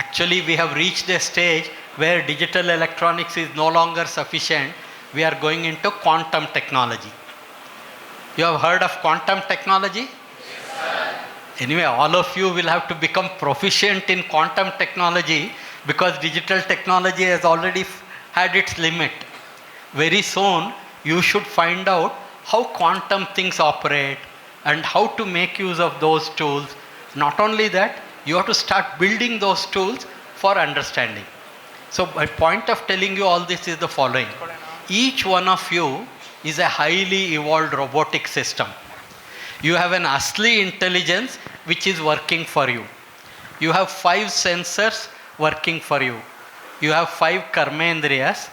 actually we have reached a stage where digital electronics is no longer sufficient. We are going into quantum technology. You have heard of quantum technology? Anyway, all of you will have to become proficient in quantum technology because digital technology has already had its limit. Very soon, you should find out how quantum things operate and how to make use of those tools. Not only that, you have to start building those tools for understanding. So my point of telling you all this is the following. Each one of you is a highly evolved robotic system. You have an asli intelligence which is working for you. You have 5 sensors working for you. You have 5 karmendriyas,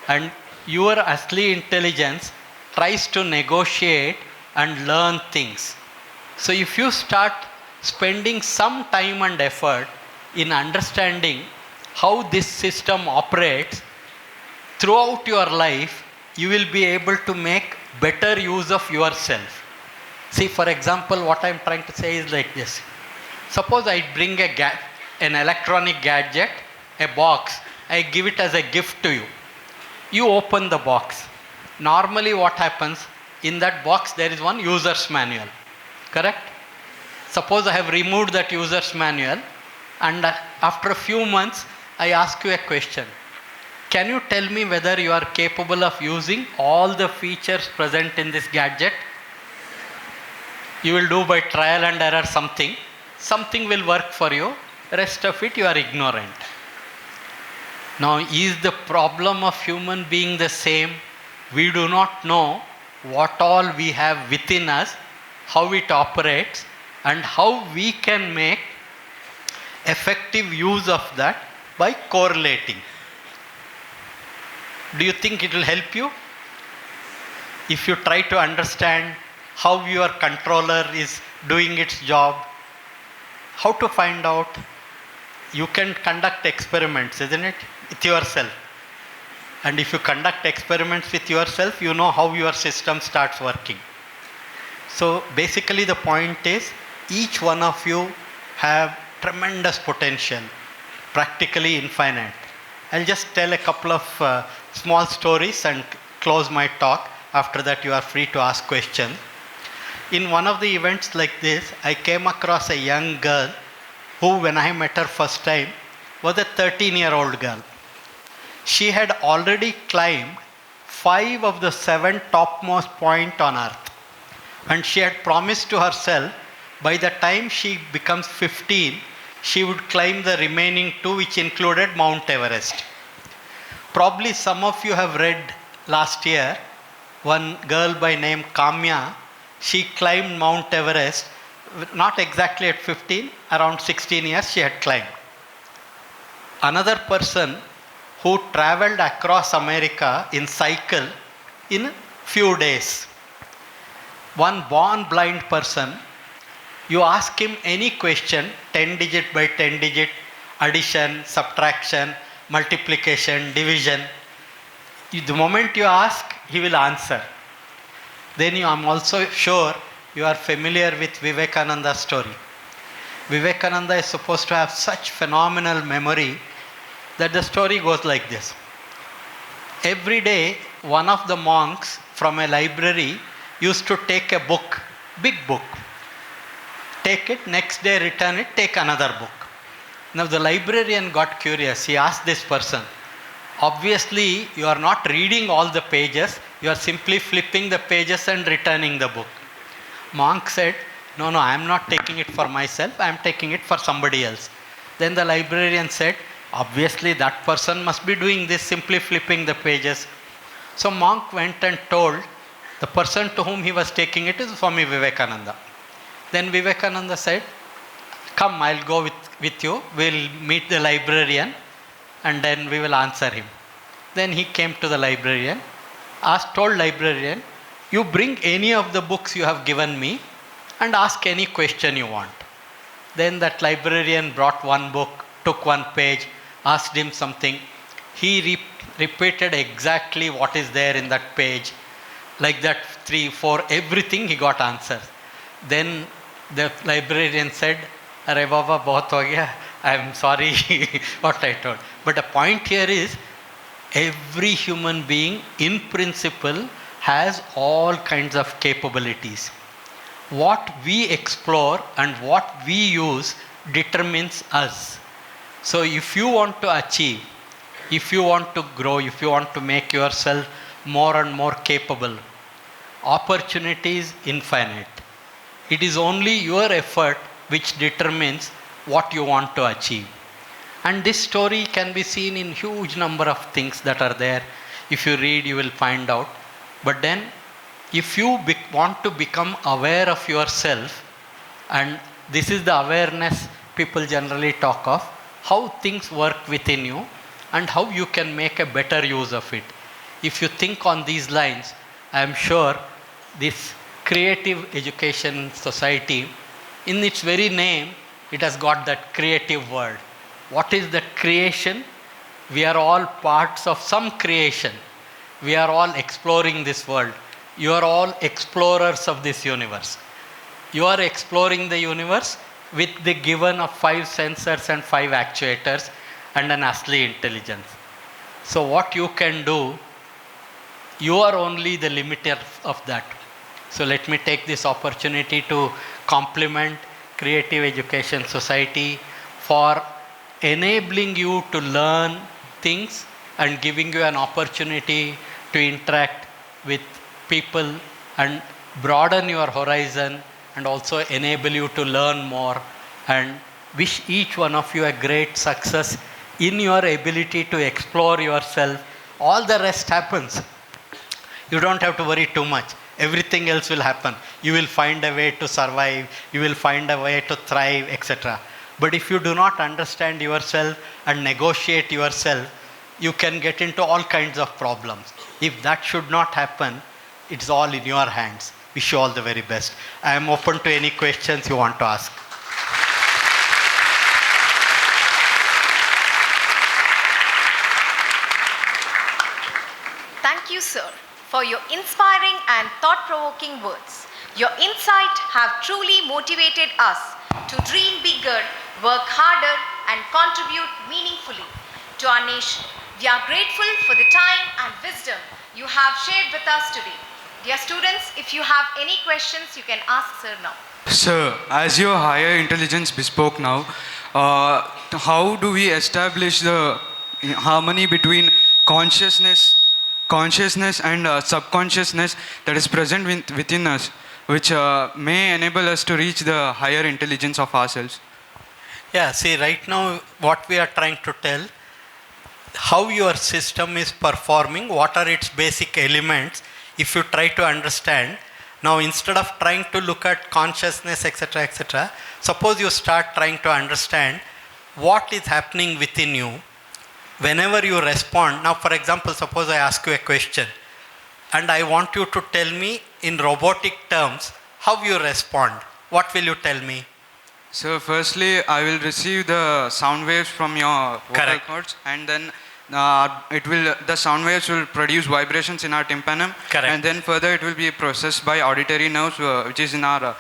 and your asli intelligence tries to negotiate and learn things. So if you start spending some time and effort in understanding how this system operates throughout your life, you will be able to make better use of yourself. See, for example, what I am trying to say is like this. Suppose I bring an electronic gadget, a box, I give it as a gift to you. You open the box. Normally what happens, in that box there is one user's manual, correct? Suppose I have removed that user's manual, and after a few months I ask you a question. Can you tell me whether you are capable of using all the features present in this gadget? You will do by trial and error something. Something will work for you. Rest of it you are ignorant. Now, is the problem of human being the same? We do not know what all we have within us, how it operates, and how we can make effective use of that by correlating. Do you think it will help you? If you try to understand how your controller is doing its job, how to find out? You can conduct experiments, isn't it? With yourself. And if you conduct experiments with yourself, you know how your system starts working. So basically the point is, each one of you have tremendous potential, practically infinite. I'll just tell a couple of small stories and close my talk. After that you are free to ask questions. In one of the events like this, I came across a young girl who, when I met her first time, was a 13-year-old girl. She had already climbed 5 of the 7 topmost points on Earth. And she had promised to herself, by the time she becomes 15, she would climb the remaining 2, which included Mount Everest. Probably some of you have read last year, one girl by name Kamya, she climbed Mount Everest, not exactly at 15, around 16 years she had climbed. Another person who traveled across America in cycle in a few days. One born blind person, you ask him any question, 10 digit by 10 digit, addition, subtraction, multiplication, division. The moment you ask, he will answer. Then I'm also sure you are familiar with Vivekananda's story. Vivekananda is supposed to have such phenomenal memory that the story goes like this. Every day, one of the monks from a library used to take a book, big book. Take it, next day return it, take another book. Now the librarian got curious. He asked this person, obviously you are not reading all the pages, you are simply flipping the pages and returning the book. Monk said, no, no, I am not taking it for myself, I am taking it for somebody else. Then the librarian said, obviously that person must be doing this, simply flipping the pages. So monk went and told the person to whom he was taking it is Swami Vivekananda. Then Vivekananda said, come, I'll go with you, we'll meet the librarian and then we will answer him. Then he came to the librarian, told librarian, you bring any of the books you have given me and ask any question you want. Then that librarian brought one book, took one page, asked him something. He repeated exactly what is there in that page. Like that, 3, 4, everything he got answers. Then the librarian said, Arey Baba, bahut ho gaya. I am sorry what I told. But the point here is, every human being in principle has all kinds of capabilities. What we explore and what we use determines us. So if you want to achieve, if you want to grow, if you want to make yourself more and more capable, opportunity is infinite. It is only your effort which determines what you want to achieve. And this story can be seen in huge number of things that are there. If you read, you will find out. But then, if you want to become aware of yourself, and this is the awareness people generally talk of, how things work within you and how you can make a better use of it. If you think on these lines, I am sure this Creative Education Society, in its very name, it has got that creative word. What is that creation? We are all parts of some creation. We are all exploring this world. You are all explorers of this universe. You are exploring the universe with the given of 5 sensors and 5 actuators and an asli intelligence. So what you can do, you are only the limiter of that. So let me take this opportunity to compliment Creative Education Society for enabling you to learn things and giving you an opportunity to interact with people and broaden your horizon and also enable you to learn more, and wish each one of you a great success in your ability to explore yourself. All the rest happens. You don't have to worry too much. Everything else will happen. You will find a way to survive. You will find a way to thrive, etc. But if you do not understand yourself and negotiate yourself, you can get into all kinds of problems. If that should not happen, it's all in your hands. Wish you all the very best. I am open to any questions you want to ask. Thank you, sir, for your inspiring and thought-provoking words. Your insight have truly motivated us to dream bigger, work harder, and contribute meaningfully to our nation. We are grateful for the time and wisdom you have shared with us today. Dear students, if you have any questions, you can ask sir now. Sir, as your higher intelligence bespoke now, how do we establish the harmony between consciousness and subconsciousness that is present within us, which may enable us to reach the higher intelligence of ourselves? Yeah, see, right now what we are trying to tell, how your system is performing, what are its basic elements, if you try to understand. Now instead of trying to look at consciousness, etc., etc., suppose you start trying to understand what is happening within you whenever you respond. Now for example, suppose I ask you a question and I want you to tell me in robotic terms how you respond. What will you tell me? So firstly, I will receive the sound waves from your vocal Correct. cords, and then the sound waves will produce vibrations in our tympanum. Correct. And then further it will be processed by auditory nerves, which is in our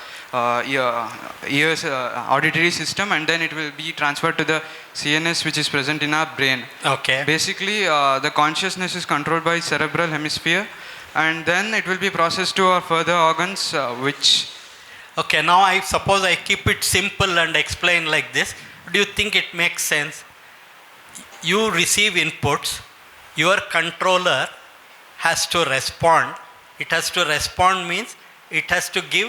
ears, auditory system, and then it will be transferred to the CNS, which is present in our brain. Okay. Basically, the consciousness is controlled by cerebral hemisphere, and then it will be processed to our further organs, which... Okay, now I suppose I keep it simple and explain like this. Do you think it makes sense? You receive inputs, your controller has to respond. It has to respond means it has to give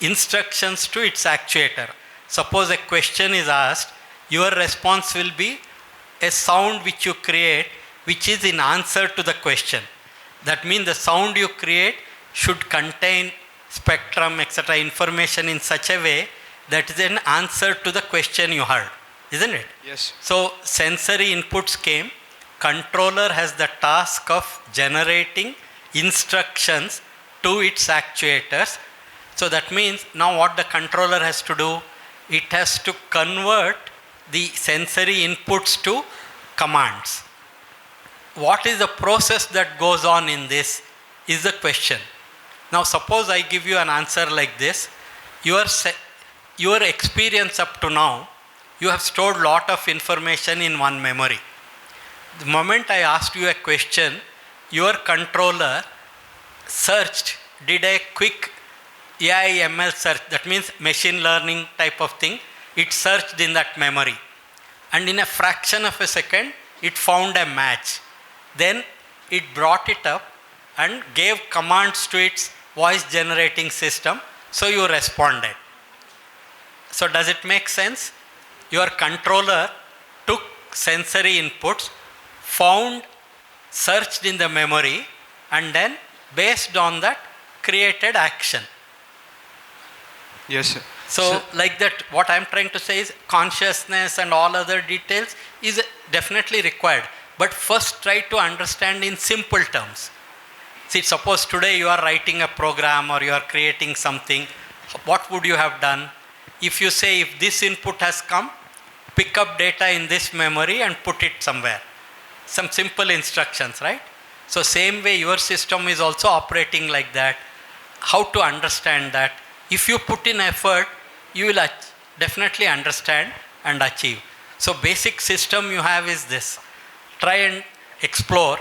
instructions to its actuator. Suppose a question is asked, your response will be a sound which you create which is in answer to the question. That means the sound you create should contain spectrum, etc., information in such a way that is an answer to the question you heard. Isn't it? Yes. So sensory inputs came. Controller has the task of generating instructions to its actuators. So that means now what the controller has to do, it has to convert the sensory inputs to commands. What is the process that goes on in this is the question. Now suppose I give you an answer like this. Your experience up to now, you have stored lot of information in one memory. The moment I asked you a question, your controller searched, did a quick AI ML search, that means machine learning type of thing. It searched in that memory. And in a fraction of a second, it found a match. Then it brought it up and gave commands to its voice generating system. So you responded. So does it make sense? Your controller took sensory inputs, found, searched in the memory, and then based on that created action. Yes, sir. So like that, what I am trying to say is consciousness and all other details is definitely required. But first try to understand in simple terms. See, suppose today you are writing a program or you are creating something, what would you have done? If you say, if this input has come, pick up data in this memory and put it somewhere. Some simple instructions, right? So same way your system is also operating like that. How to understand that? If you put in effort, you will definitely understand and achieve. So basic system you have is this. Try and explore.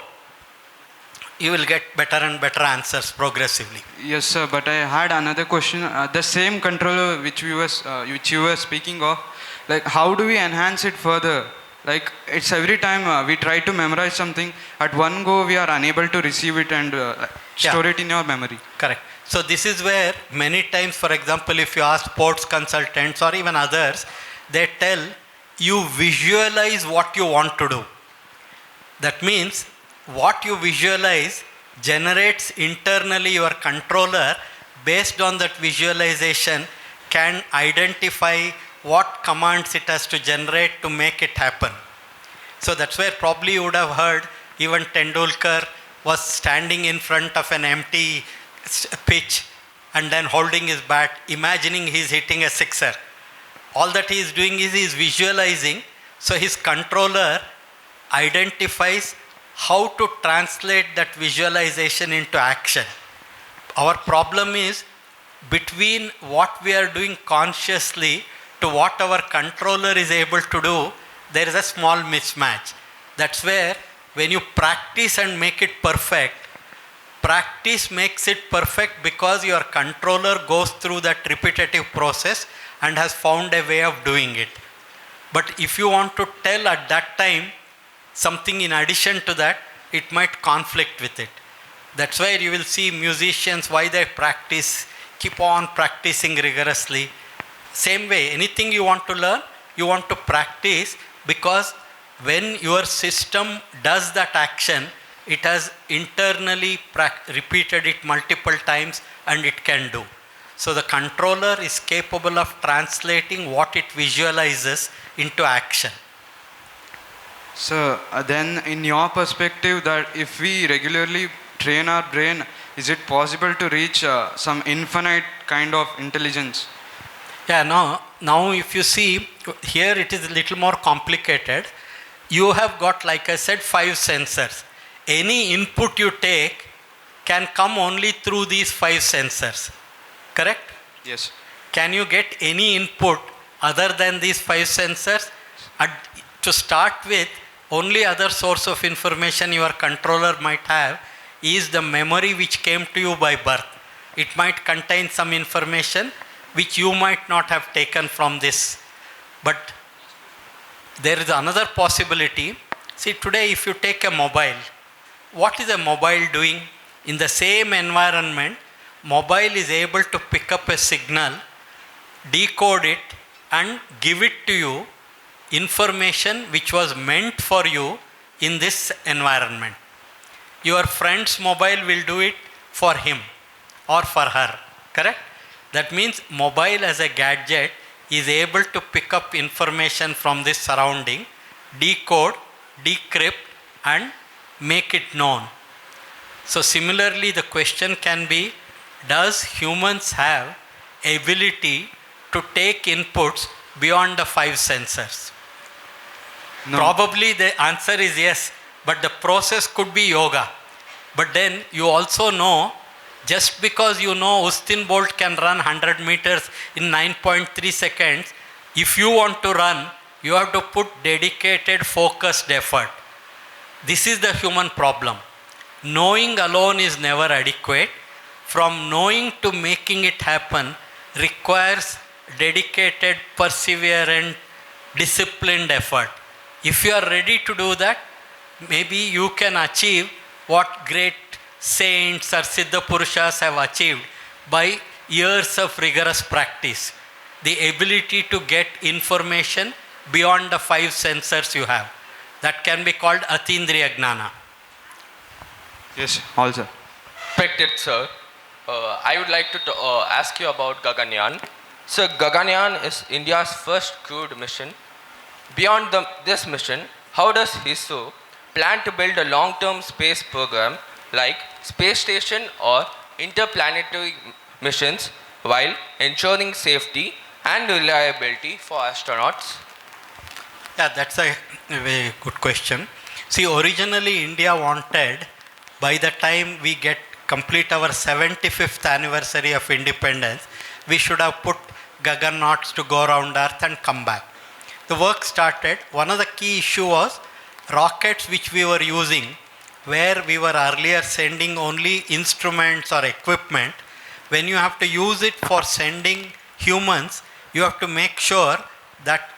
You will get better and better answers progressively. Yes, sir. But I had another question. The same controller which you were speaking of, like how do we enhance it further? Like it's every time we try to memorize something, at one go we are unable to receive it and store it in your memory. Correct. So this is where many times, for example, if you ask sports consultants or even others, they tell you visualize what you want to do. That means what you visualize generates internally your controller. Based on that visualization can identify what commands it has to generate to make it happen. So that's where probably you would have heard even Tendulkar was standing in front of an empty pitch and then holding his bat, imagining he's hitting a sixer. All that he is doing is he is visualizing. So his controller identifies how to translate that visualization into action. Our problem is between what we are doing consciously to what our controller is able to do, there is a small mismatch. That's where when you practice and make it perfect, practice makes it perfect because your controller goes through that repetitive process and has found a way of doing it. But if you want to tell at that time something in addition to that, it might conflict with it. That's why you will see musicians, why they practice, keep on practicing rigorously. Same way, anything you want to learn, you want to practice, because when your system does that action, it has internally repeated it multiple times and it can do. So the controller is capable of translating what it visualizes into action. So then in your perspective, that if we regularly train our brain, is it possible to reach some infinite kind of intelligence? Yeah, now if you see, here it is a little more complicated. You have got, like I said, 5 sensors. Any input you take can come only through these 5 sensors. Correct? Yes. Can you get any input other than these 5 sensors? To start with, only other source of information your controller might have is the memory which came to you by birth. It might contain some information which you might not have taken from this. But there is another possibility. See, today if you take a mobile, what is a mobile doing? In the same environment, mobile is able to pick up a signal, decode it and give it to you, information which was meant for you in this environment. Your friend's mobile will do it for him or for her, correct? That means mobile as a gadget is able to pick up information from this surrounding, decode, decrypt and make it known. So similarly the question can be, does humans have ability to take inputs beyond the 5 sensors? No. Probably the answer is yes, but the process could be yoga. But then you also know, just because you know Usain Bolt can run 100 meters in 9.3 seconds, if you want to run, you have to put dedicated, focused effort. This is the human problem. Knowing alone is never adequate. From knowing to making it happen requires dedicated, perseverant, disciplined effort. If you are ready to do that, maybe you can achieve what great saints or Siddha Purushas have achieved by years of rigorous practice. The ability to get information beyond the 5 sensors you have. That can be called Atindriya Gnana. Yes, also. Respected sir, I would like to ask you about Gaganyaan. So Gaganyaan is India's first crewed mission. Beyond this mission, how does ISRO plan to build a long-term space program like Spacestation or interplanetary missions while ensuring safety and reliability for astronauts? Yeah, that's a very good question. See, originally India wanted, by the time we complete our 75th anniversary of independence, we should have put Gaganauts to go around Earth and come back. The work started. One of the key issues was rockets which we were using, where we were earlier sending only instruments or equipment. When you have to use it for sending humans, you have to make sure that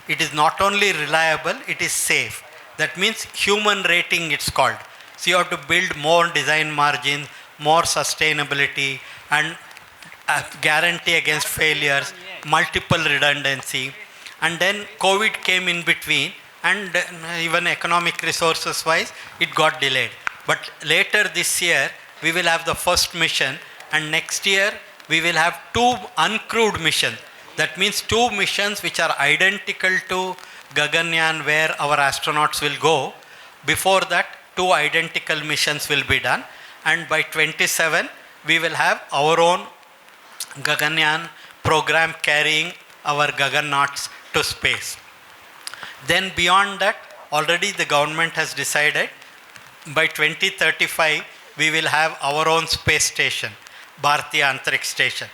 it is not only reliable, it is safe. That means human rating it's called. So you have to build more design margins, more sustainability and guarantee against failures, multiple redundancy. And then COVID came in between and even economic resources wise it got delayed. But later this year we will have the first mission and next year we will have 2 uncrewed missions. That means 2 missions which are identical to Gaganyaan where our astronauts will go. Before that 2 identical missions will be done and by 27 we will have our own Gaganyaan program carrying our Gaganauts to space. Then beyond that, already the government has decided by 2035 we will have our own space station, Bharatiya Antariksh Station.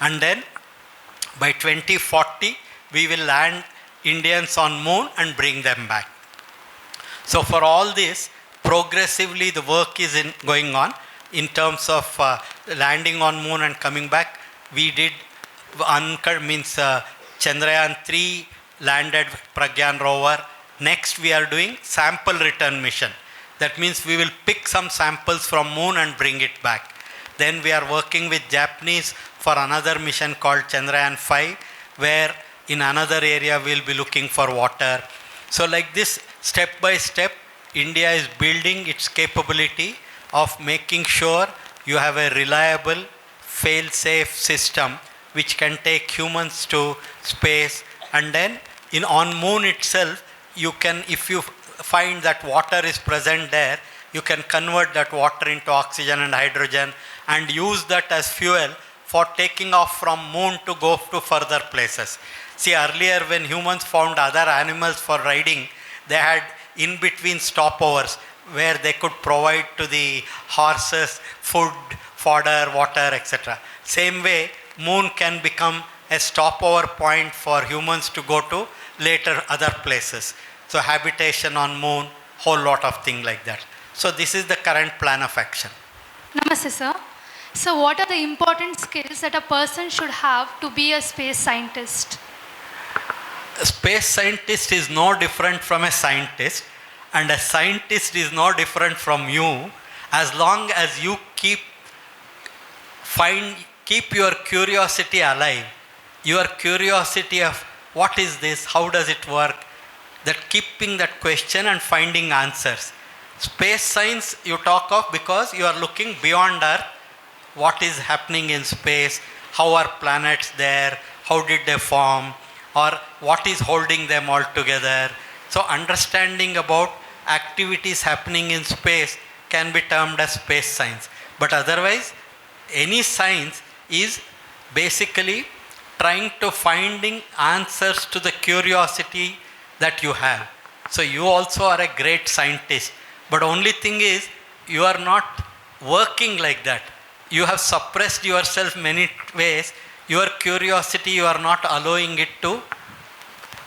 And then by 2040 we will land Indians on moon and bring them back. So for all this, progressively the work is going on in terms of landing on moon and coming back. We did Chandrayaan 3 landed Pragyan rover. Next we are doing sample return mission. That means we will pick some samples from moon and bring it back. Then we are working with Japanese for another mission called Chandrayaan 5 where in another area we will be looking for water. So like this, step by step, India is building its capability of making sure you have a reliable, fail-safe system which can take humans to space. And then on moon itself, you can, if you find that water is present there, you can convert that water into oxygen and hydrogen and use that as fuel for taking off from moon to go to further places. See, earlier when humans found other animals for riding, they had in between stopovers where they could provide to the horses food, fodder, water, etc. Same way, moon can become a stopover point for humans to go to later other places. So habitation on moon, whole lot of things like that. So this is the current plan of action. Namaste, sir. So what are the important skills that a person should have to be a space scientist? A space scientist is no different from a scientist, and a scientist is no different from you, as long as you keep keep your curiosity alive. Your curiosity of what is this, how does it work, that keeping that question and finding answers. Space science you talk of because you are looking beyond Earth, what is happening in space, how are planets there, how did they form, or what is holding them all together. So understanding about activities happening in space can be termed as space science. But otherwise, any science is basically trying to finding answers to the curiosity that you have. So you also are a great scientist, but only thing is you are not working like that. You have suppressed yourself many ways. Your curiosity, you are not allowing it to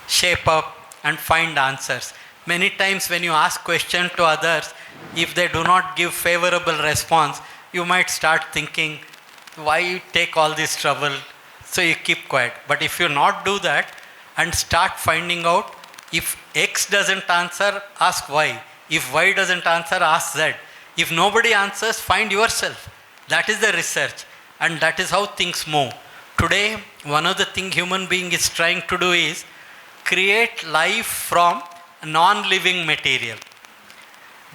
shape up and find answers. Many times when you ask questions to others, if they do not give favorable response, you might start thinking, why you take all this trouble? So you keep quiet. But if you not do that and start finding out, if X doesn't answer, ask Y. If Y doesn't answer, ask Z. If nobody answers, find yourself. That is the research. And that is how things move. Today, one of the things human being is trying to do is create life from non-living material.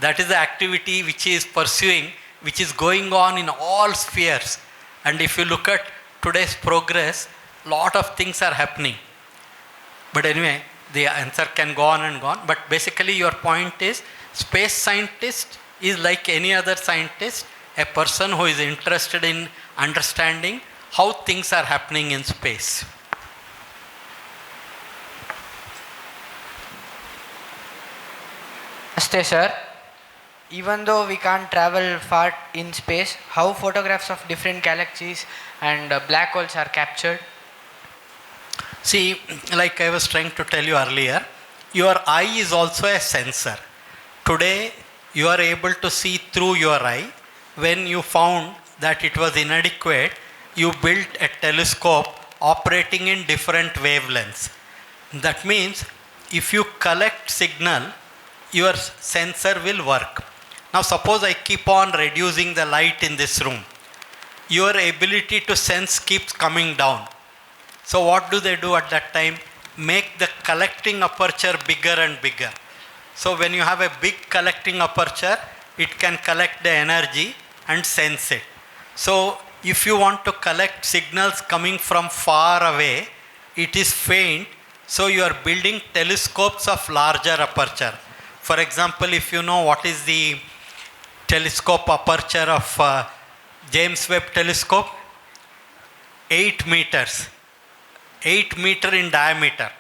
That is the activity which is pursuing, which is going on in all spheres. And if you look at today's progress, lot of things are happening. But anyway, the answer can go on and go on. But basically your point is, space scientist is like any other scientist, a person who is interested in understanding how things are happening in space. Namaste, sir. Even though we can't travel far in space, how photographs of different galaxies and black holes are captured? See, like I was trying to tell you earlier, your eye is also a sensor. Today, you are able to see through your eye. When you found that it was inadequate, you built a telescope operating in different wavelengths. That means, if you collect signal, your sensor will work. Now suppose I keep on reducing the light in this room. Your ability to sense keeps coming down. So what do they do at that time? Make the collecting aperture bigger and bigger. So when you have a big collecting aperture, it can collect the energy and sense it. So if you want to collect signals coming from far away, it is faint, so you are building telescopes of larger aperture. For example, if you know what is the telescope aperture of James Webb telescope, 8 meters. 8 meter in diameter.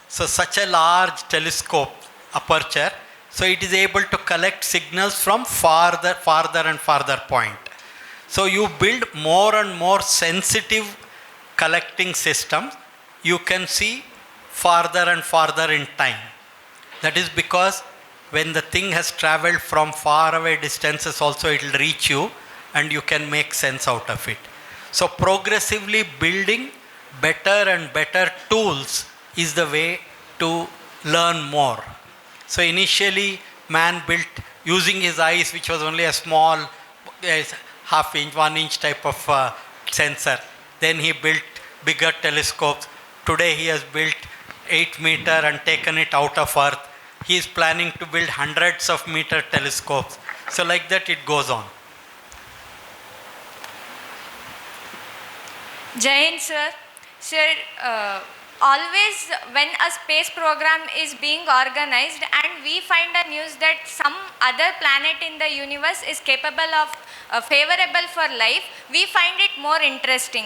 So such a large telescope aperture, so it is able to collect signals from farther and farther point. So you build more and more sensitive collecting systems, you can see farther and farther in time. That is because when the thing has traveled from far away distances also, it will reach you and you can make sense out of it. So progressively building better and better tools is the way to learn more. So initially man built using his eyes, which was only a small half inch, 1 inch type of sensor. Then he built bigger telescopes. Today he has built 8 meter and taken it out of Earth. He is planning to build hundreds of meter telescopes. So like that it goes on. Jai Hind, sir. Sir, always when a space program is being organized and we find a news that some other planet in the universe is capable of favorable for life, we find it more interesting.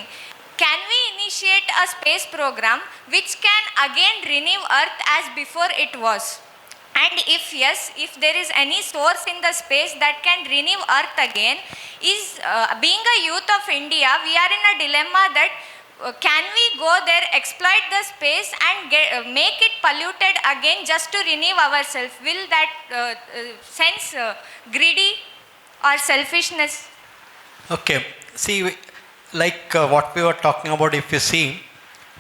Can we initiate a space program which can again renew Earth as before it was? And if yes, if there is any source in the space that can renew Earth again, is being a youth of India, we are in a dilemma that can we go there, exploit the space and make it polluted again just to renew ourselves? Will that sense greedy or selfishness? Okay, see, like what we were talking about, if you see,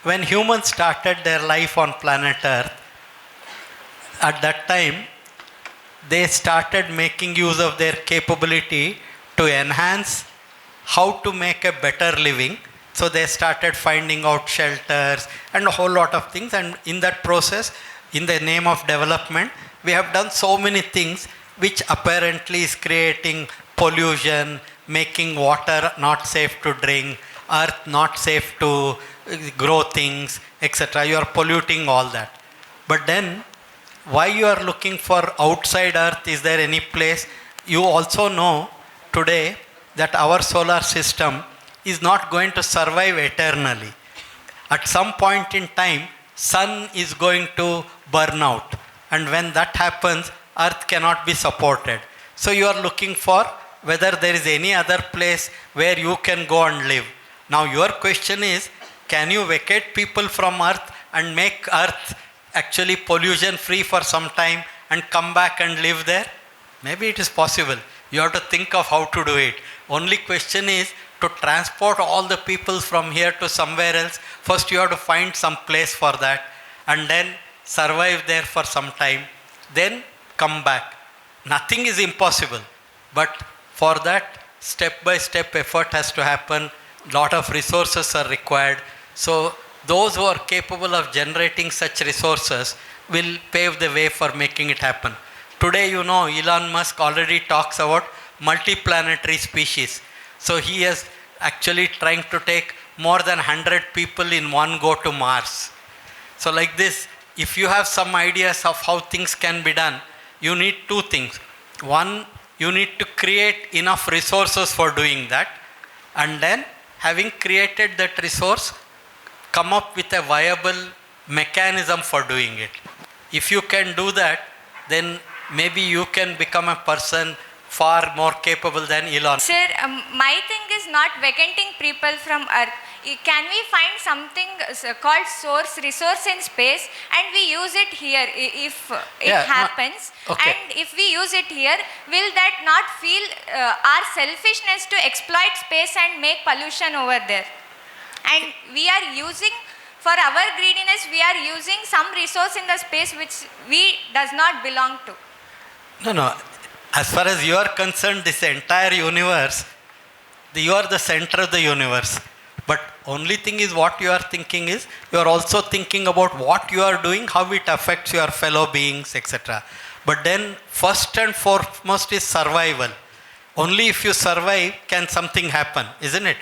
when humans started their life on planet Earth, at that time, they started making use of their capability to enhance how to make a better living. So they started finding out shelters and a whole lot of things. And in that process, in the name of development, we have done so many things which apparently is creating pollution, making water not safe to drink, earth not safe to grow things, etc. You are polluting all that. But then, why you are looking for outside earth? Is there any place? You also know today that our solar system is not going to survive eternally. At some point in time, sun is going to burn out. And when that happens, earth cannot be supported. So you are looking for whether there is any other place where you can go and live. Now your question is, can you vacate people from earth and make earth actually pollution free for some time and come back and live there? Maybe it is possible. You have to think of how to do it. Only question is to transport all the people from here to somewhere else. First you have to find some place for that and then survive there for some time, then come back. Nothing is impossible, but for that step by step effort has to happen. Lot of resources are required. So those who are capable of generating such resources will pave the way for making it happen. Today, you know, Elon Musk already talks about multiplanetary species. So he is actually trying to take more than 100 people in one go to Mars. So like this, if you have some ideas of how things can be done, you need two things. One, you need to create enough resources for doing that. And then, having created that resource, come up with a viable mechanism for doing it. If you can do that, then maybe you can become a person far more capable than Elon. Sir, my thing is not vacating people from Earth. Can we find something called resource in space and we use it here if it happens? Okay. And if we use it here, will that not feel our selfishness to exploit space and make pollution over there? And we are using, for our greediness, we are using some resource in the space which we does not belong to. No. As far as you are concerned, this entire universe, you are the center of the universe. But only thing is what you are thinking is, you are also thinking about what you are doing, how it affects your fellow beings, etc. But then first and foremost is survival. Only if you survive can something happen, isn't it?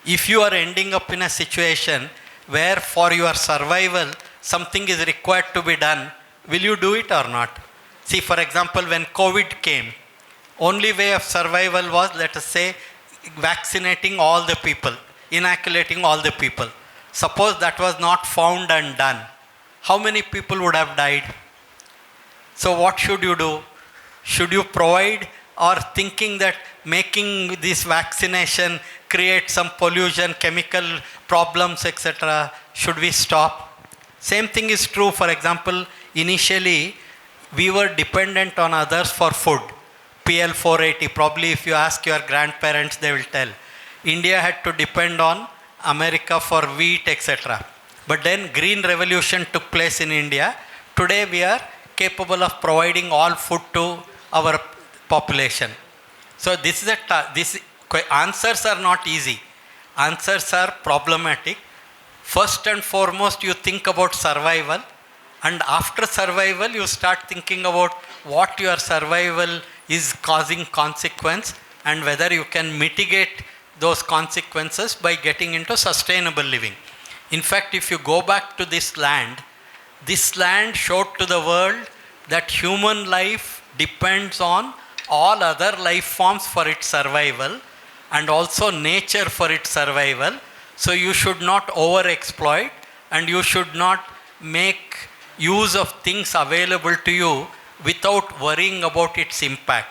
If you are ending up in a situation where for your survival something is required to be done, will you do it or not? See, for example, when COVID came, only way of survival was, let us say, vaccinating all the people, inoculating all the people. Suppose that was not found and done, how many people would have died? So what should you do? Should you provide, or thinking that making this vaccination create some pollution, chemical problems, etc., should we stop? Same thing is true, for example, initially we were dependent on others for food. PL 480, probably if you ask your grandparents, they will tell. India had to depend on America for wheat, etc. But then green revolution took place in India. Today we are capable of providing all food to our population. So this is answers are not easy. Answers are problematic. First and foremost, you think about survival. And after survival, you start thinking about what your survival is causing consequence and whether you can mitigate those consequences by getting into sustainable living. In fact, if you go back to this land showed to the world that human life depends on all other life forms for its survival and also nature for its survival. So you should not overexploit and you should not make use of things available to you without worrying about its impact.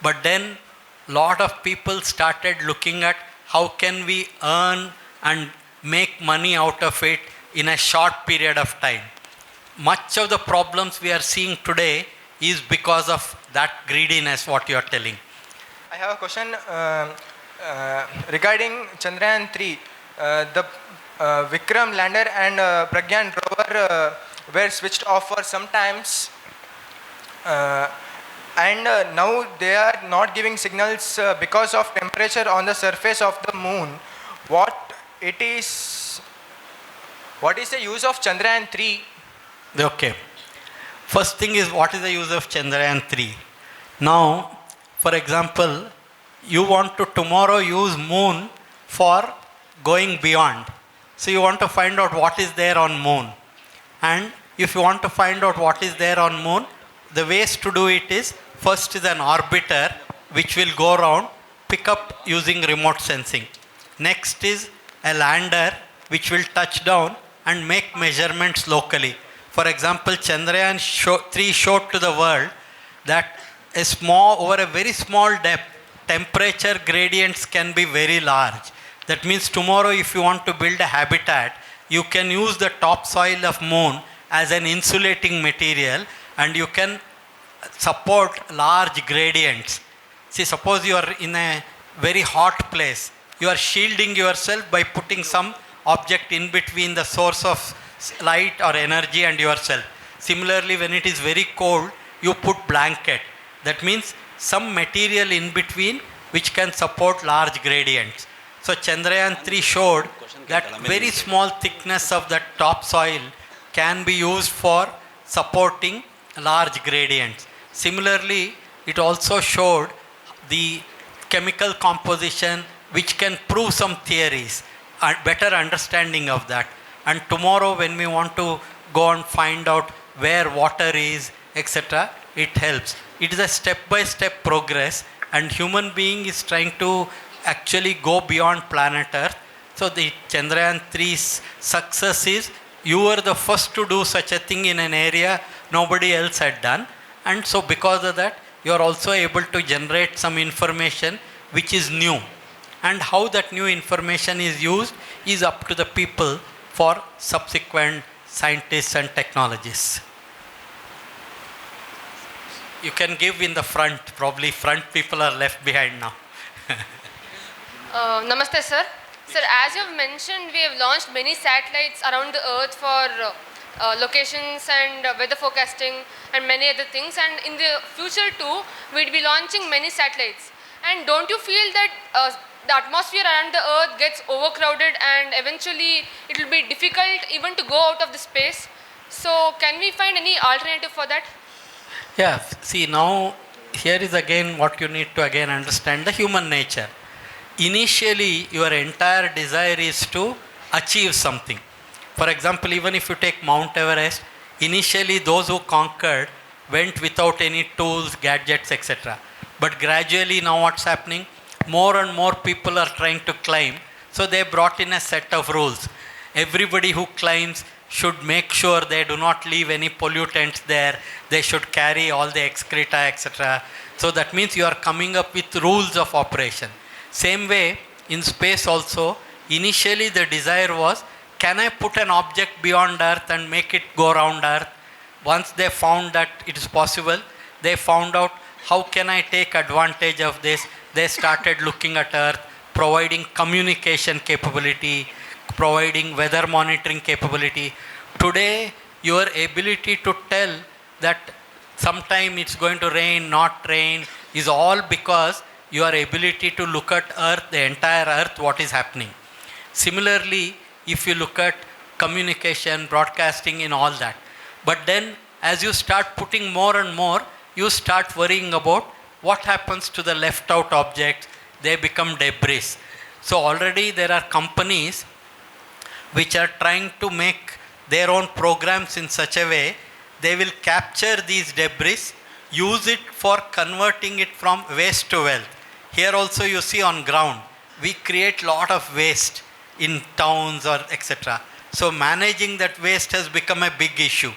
But then lot of people started looking at how can we earn and make money out of it in a short period of time. Much of the problems we are seeing today is because of that greediness, what you are telling. I have a question regarding Chandrayaan 3. The Vikram lander and Pragyan rover were switched off for some times. and now they are not giving signals because of temperature on the surface of the moon. What is the use of Chandrayaan 3? Okay. First thing is, what is the use of Chandrayaan 3? Now, for example, you want to tomorrow use moon for going beyond. So you want to find out what is there on moon. And if you want to find out what is there on moon, the ways to do it is, first is an orbiter which will go around, pick up using remote sensing. Next is a lander which will touch down and make measurements locally. For example, Chandrayaan 3 showed to the world that over a very small depth, temperature gradients can be very large. That means tomorrow if you want to build a habitat, you can use the topsoil of moon as an insulating material and you can support large gradients. See, suppose you are in a very hot place. You are shielding yourself by putting some object in between the source of light or energy and yourself. Similarly, when it is very cold, you put blanket. That means some material in between which can support large gradients. So Chandrayaan 3 showed that very small thickness of the topsoil can be used for supporting large gradients. Similarly, it also showed the chemical composition which can prove some theories, a better understanding of that. And tomorrow when we want to go and find out where water is, etc., it helps. It is a step-by-step progress, and human being is trying to actually go beyond planet Earth. So the Chandrayaan 3's success is, you were the first to do such a thing in an area nobody else had done. And so because of that, you are also able to generate some information which is new. And how that new information is used is up to the people for subsequent scientists and technologists. You can give in the front, probably front people are left behind now. Namaste, sir. Sir, as you have mentioned, we have launched many satellites around the earth for locations and weather forecasting and many other things. And in the future too, we'll be launching many satellites. And don't you feel that the atmosphere around the earth gets overcrowded and eventually it will be difficult even to go out of the space? So can we find any alternative for that? Yeah, see now here is again what you need to again understand, the human nature. Initially your entire desire is to achieve something. For example, even if you take Mount Everest, initially those who conquered went without any tools, gadgets, etc. But gradually now what's happening? More and more people are trying to climb. So they brought in a set of rules. Everybody who climbs should make sure they do not leave any pollutants there. They should carry all the excreta, etc. So that means you are coming up with rules of operation. Same way, in space also, initially the desire was, can I put an object beyond Earth and make it go around Earth? Once they found that it is possible, they found out how can I take advantage of this. They started looking at Earth, providing communication capability, providing weather monitoring capability. Today, your ability to tell that sometime it's going to rain, not rain, is all because your ability to look at Earth, the entire Earth, what is happening. Similarly, if you look at communication, broadcasting and all that. But then, as you start putting more and more, you start worrying about what happens to the left out objects. They become debris. So already there are companies which are trying to make their own programs in such a way, they will capture these debris, use it for converting it from waste to wealth. Here also you see on ground, we create lot of waste in towns or etc. So managing that waste has become a big issue.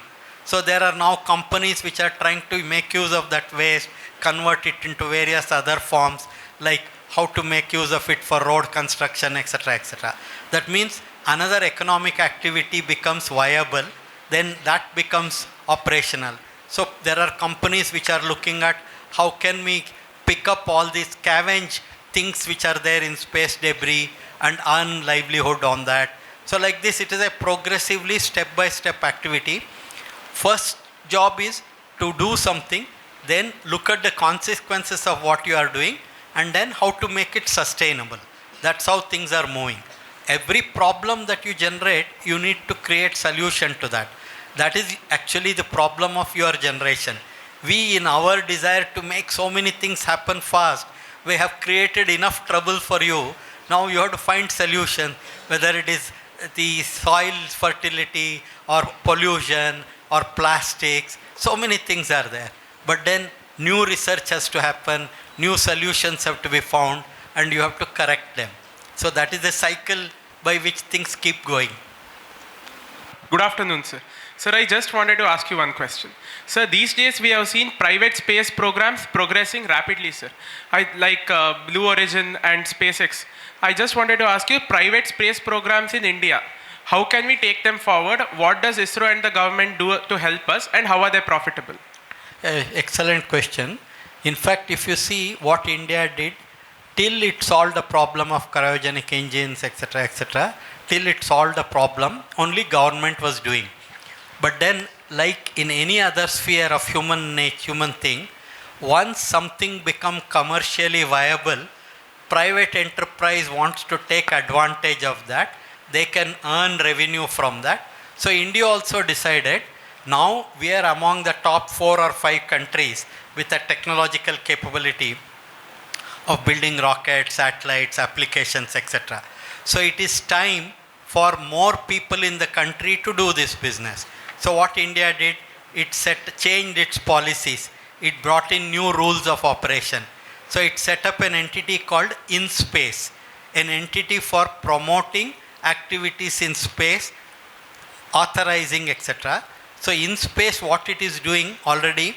So there are now companies which are trying to make use of that waste, convert it into various other forms, like how to make use of it for road construction, etc., etc. That means another economic activity becomes viable, then that becomes operational. So there are companies which are looking at how can we pick up all these scavenge things which are there in space debris and earn livelihood on that. So like this, it is a progressively step-by-step activity. First job is to do something, then look at the consequences of what you are doing and then how to make it sustainable. That's how things are moving. Every problem that you generate, you need to create solution to that. That is actually the problem of your generation. We, in our desire to make so many things happen fast, we have created enough trouble for you. Now you have to find solution, whether it is the soil fertility or pollution or plastics. So many things are there. But then new research has to happen, new solutions have to be found, and you have to correct them. So that is the cycle by which things keep going. Good afternoon, sir. Sir, I just wanted to ask you one question. Sir, these days we have seen private space programs progressing rapidly, sir. Like Blue Origin and SpaceX. I just wanted to ask you, private space programs in India, how can we take them forward? What does ISRO and the government do to help us, and how are they profitable? Excellent question. In fact, if you see what India did, till it solved the problem of cryogenic engines, etc., till it solved the problem, only government was doing. But then, like in any other sphere of human thing, once something becomes commercially viable, private enterprise wants to take advantage of that. They can earn revenue from that. So India also decided, now we are among the top 4 or 5 countries with a technological capability of building rockets, satellites, applications, etc. So it is time for more people in the country to do this business. So what India did, it changed its policies. It brought in new rules of operation. So it set up an entity called InSpace, an entity for promoting activities in space, authorizing, etc. So InSpace, what it is doing already,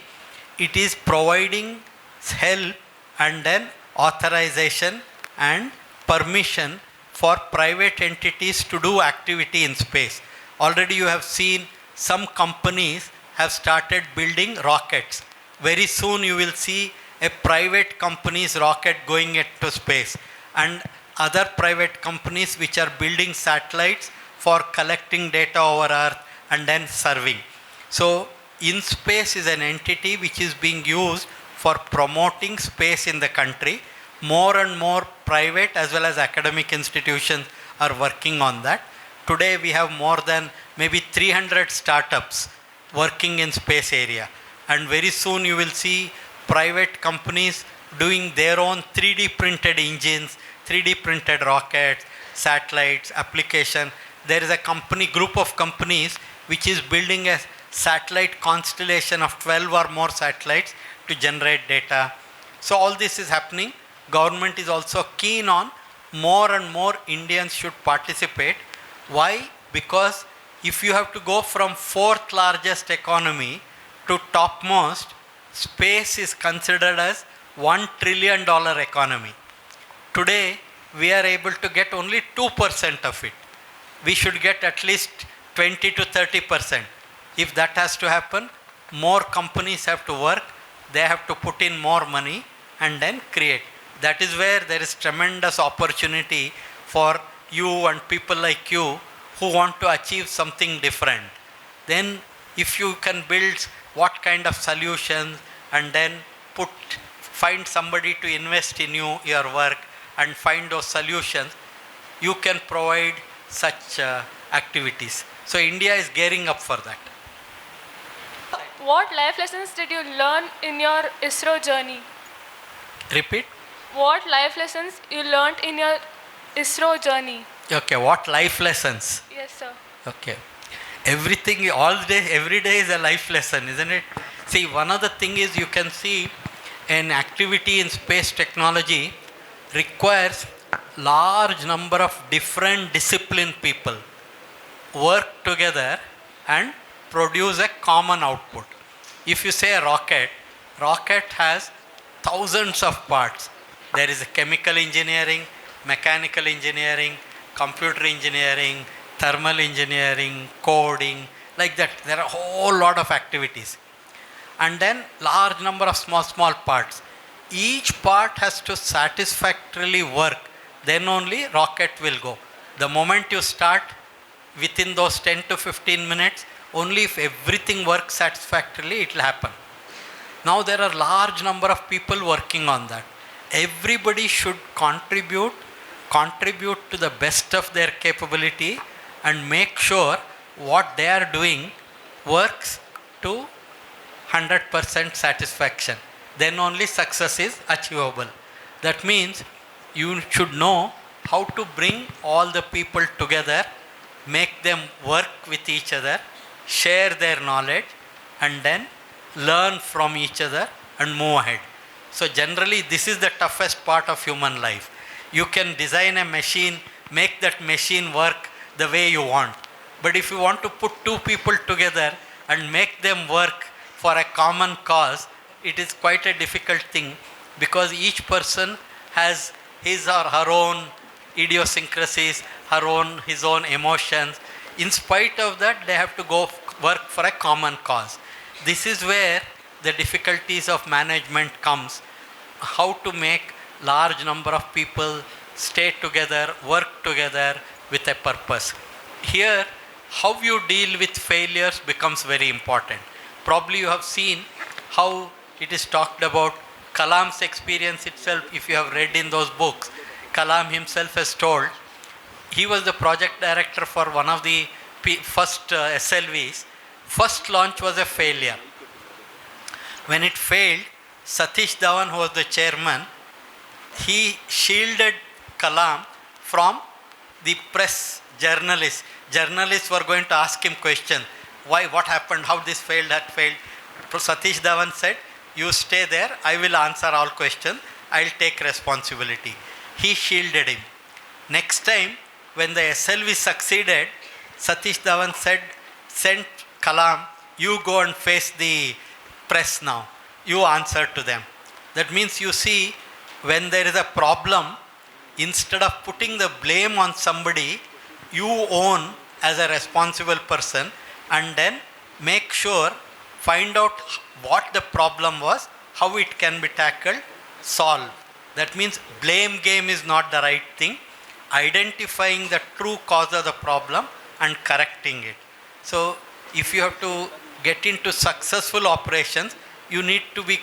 it is providing help and then authorization and permission for private entities to do activity in space. Already you have seen some companies have started building rockets. Very soon you will see a private company's rocket going into space, and other private companies which are building satellites for collecting data over Earth and then serving. So InSpace is an entity which is being used for promoting space in the country. More and more private as well as academic institutions are working on that. Today we have more than maybe 300 startups working in space area, and very soon you will see private companies doing their own 3D printed engines, 3D printed rockets, satellites, application. There is a group of companies which is building a satellite constellation of 12 or more satellites to generate data. So all this is happening. Government is also keen on more and more Indians should participate. Why? Because if you have to go from 4th largest economy to topmost, space is considered as $1 trillion economy. Today, we are able to get only 2% of it. We should get at least 20 to 30%. If that has to happen, more companies have to work, they have to put in more money and then create. That is where there is tremendous opportunity for you and people like you who want to achieve something different. Then if you can build what kind of solutions and then find somebody to invest in your work and find those solutions, you can provide such activities. So India is gearing up for that. What life lessons did you learn in your ISRO journey? Repeat. What life lessons you learned in your ISRO journey? Okay, what life lessons? Yes, sir. Okay. Everything, every day is a life lesson, isn't it? See, one of the things is you can see an activity in space technology requires large number of different discipline people work together and produce a common output. If you say a rocket has thousands of parts. There is a chemical engineering, mechanical engineering, computer engineering, thermal engineering, coding, like that. There are a whole lot of activities. And then large number of small parts. Each part has to satisfactorily work. Then only rocket will go. The moment you start, within those 10 to 15 minutes, only if everything works satisfactorily, it will happen. Now there are large number of people working on that. Everybody should contribute to the best of their capability and make sure what they are doing works to 100% satisfaction. Then only success is achievable. That means you should know how to bring all the people together, make them work with each other, share their knowledge, and then learn from each other and move ahead. So generally this is the toughest part of human life. You can design a machine, make that machine work the way you want. But if you want to put two people together and make them work for a common cause, it is quite a difficult thing, because each person has his or her own idiosyncrasies, his own emotions. In spite of that, they have to go work for a common cause. This is where the difficulties of management comes. How to make large number of people stay together, work together with a purpose. Here, how you deal with failures becomes very important. Probably you have seen how it is talked about. Kalam's experience itself, if you have read in those books, Kalam himself has told, he was the project director for one of the first SLVs. First launch was a failure. When it failed, Satish Dhawan, who was the chairman, he shielded Kalam from the press, journalists. Journalists were going to ask him questions. Why, what happened, how this failed, that failed. Satish Dhawan said, you stay there, I will answer all questions, I will take responsibility. He shielded him. Next time, when the SLV succeeded, Satish Dhawan sent Kalam, you go and face the press now. You answer to them. That means you see, when there is a problem, instead of putting the blame on somebody, you own as a responsible person and then make sure, find out what the problem was, how it can be tackled, solve. That means blame game is not the right thing. Identifying the true cause of the problem and correcting it. So if you have to get into successful operations, you need to be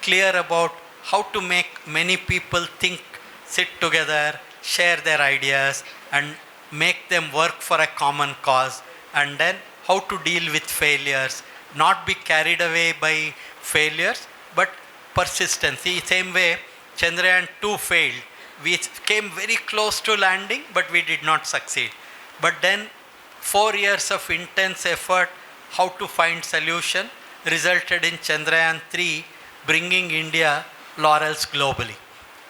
clear about how to make many people think, sit together, share their ideas, and make them work for a common cause, and then how to deal with failures, not be carried away by failures, but persistency. Same way, Chandrayaan 2 failed. We came very close to landing, but we did not succeed. But then 4 years of intense effort, how to find solution, resulted in Chandrayaan 3 bringing India laurels globally.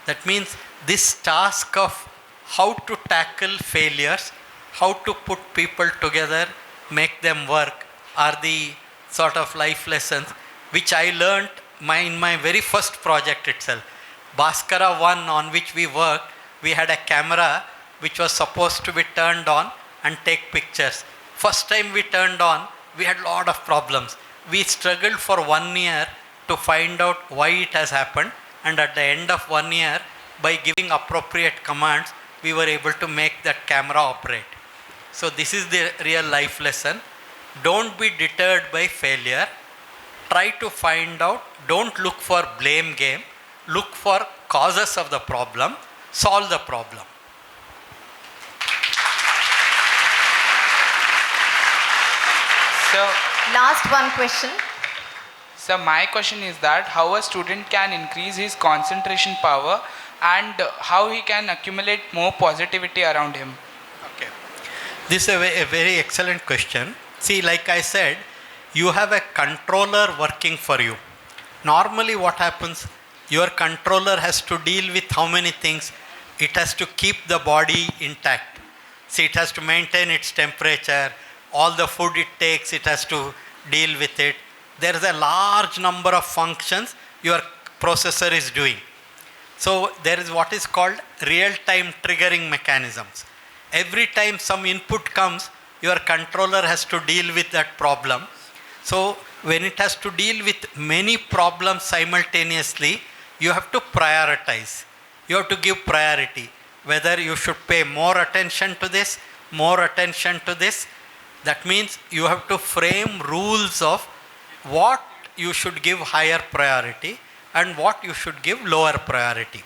That means this task of how to tackle failures, how to put people together, make them work, are the sort of life lessons which I learned in my very first project itself. Bhaskara 1, on which we worked, we had a camera which was supposed to be turned on and take pictures. First time we turned on, we had a lot of problems. We struggled for 1 year to find out why it has happened, and at the end of 1 year, by giving appropriate commands, we were able to make that camera operate. So this is the real life lesson. Don't be deterred by failure. Try to find out, don't look for blame game, look for causes of the problem, solve the problem. So, last one question. So my question is that how a student can increase his concentration power and how he can accumulate more positivity around him. Okay. This is a very excellent question. See, like I said, you have a controller working for you. Normally what happens, your controller has to deal with how many things? It has to keep the body intact. See, it has to maintain its temperature, all the food it takes, it has to deal with it. There is a large number of functions your processor is doing. So there is what is called real-time triggering mechanisms. Every time some input comes, your controller has to deal with that problem. So when it has to deal with many problems simultaneously, you have to prioritize. You have to give priority. Whether you should pay more attention to this, more attention to this. That means you have to frame rules of what you should give higher priority and what you should give lower priority.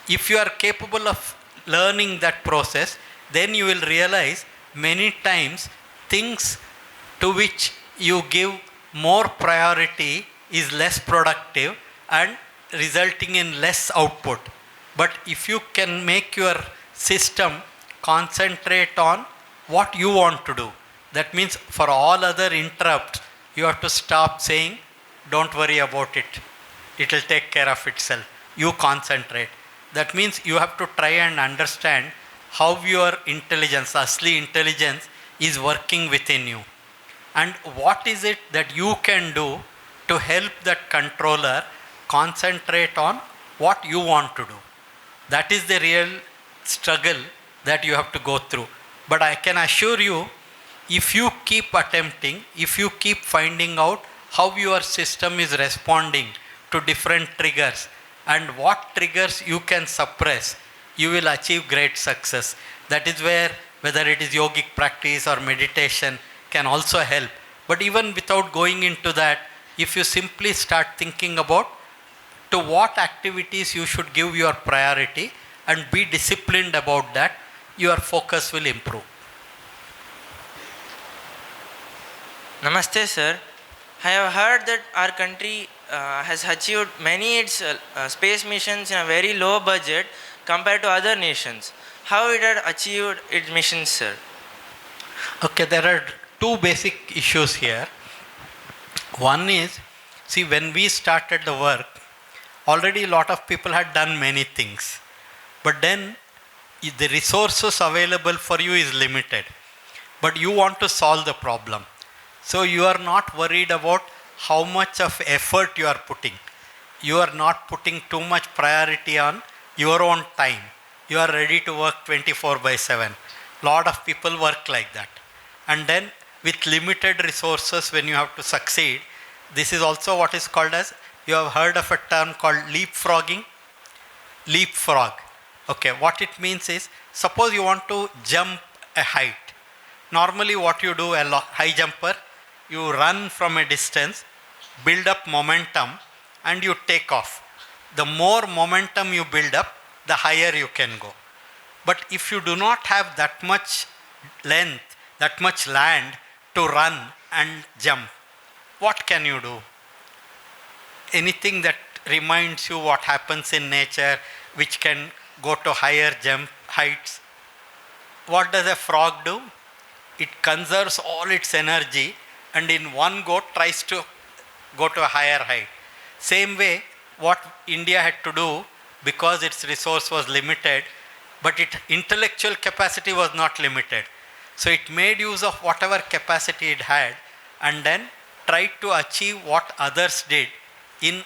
If you are capable of learning that process, then you will realize many times things to which you give more priority is less productive and resulting in less output. But if you can make your system concentrate on what you want to do, that means for all other interrupts, you have to stop saying, don't worry about it. It will take care of itself. You concentrate. That means you have to try and understand how your intelligence, asli intelligence, is working within you. And what is it that you can do to help that controller concentrate on what you want to do. That is the real struggle that you have to go through. But I can assure you, if you keep attempting, if you keep finding out how your system is responding to different triggers and what triggers you can suppress, you will achieve great success. That is where, whether it is yogic practice or meditation, can also help. But even without going into that, if you simply start thinking about to what activities you should give your priority and be disciplined about that, your focus will improve. Namaste, sir. I have heard that our country has achieved many its space missions in a very low budget compared to other nations. How it had achieved its missions, sir? Okay, there are two basic issues here. One is, see, when we started the work, already a lot of people had done many things. But then the resources available for you is limited. But you want to solve the problem. So you are not worried about how much of effort you are putting. You are not putting too much priority on your own time. You are ready to work 24/7. Lot of people work like that. And then with limited resources, when you have to succeed, this is also what is called as, you have heard of a term called leapfrogging? Leapfrog. Okay, what it means is, suppose you want to jump a height. Normally what you do, a high jumper, you run from a distance, build up momentum, and you take off. The more momentum you build up, the higher you can go. But if you do not have that much length, that much land to run and jump, what can you do? Anything that reminds you what happens in nature, which can go to higher jump heights. What does a frog do? It conserves all its energy and in one go tries to go to a higher height. Same way, what India had to do, because its resource was limited, but its intellectual capacity was not limited. So it made use of whatever capacity it had and then tried to achieve what others did in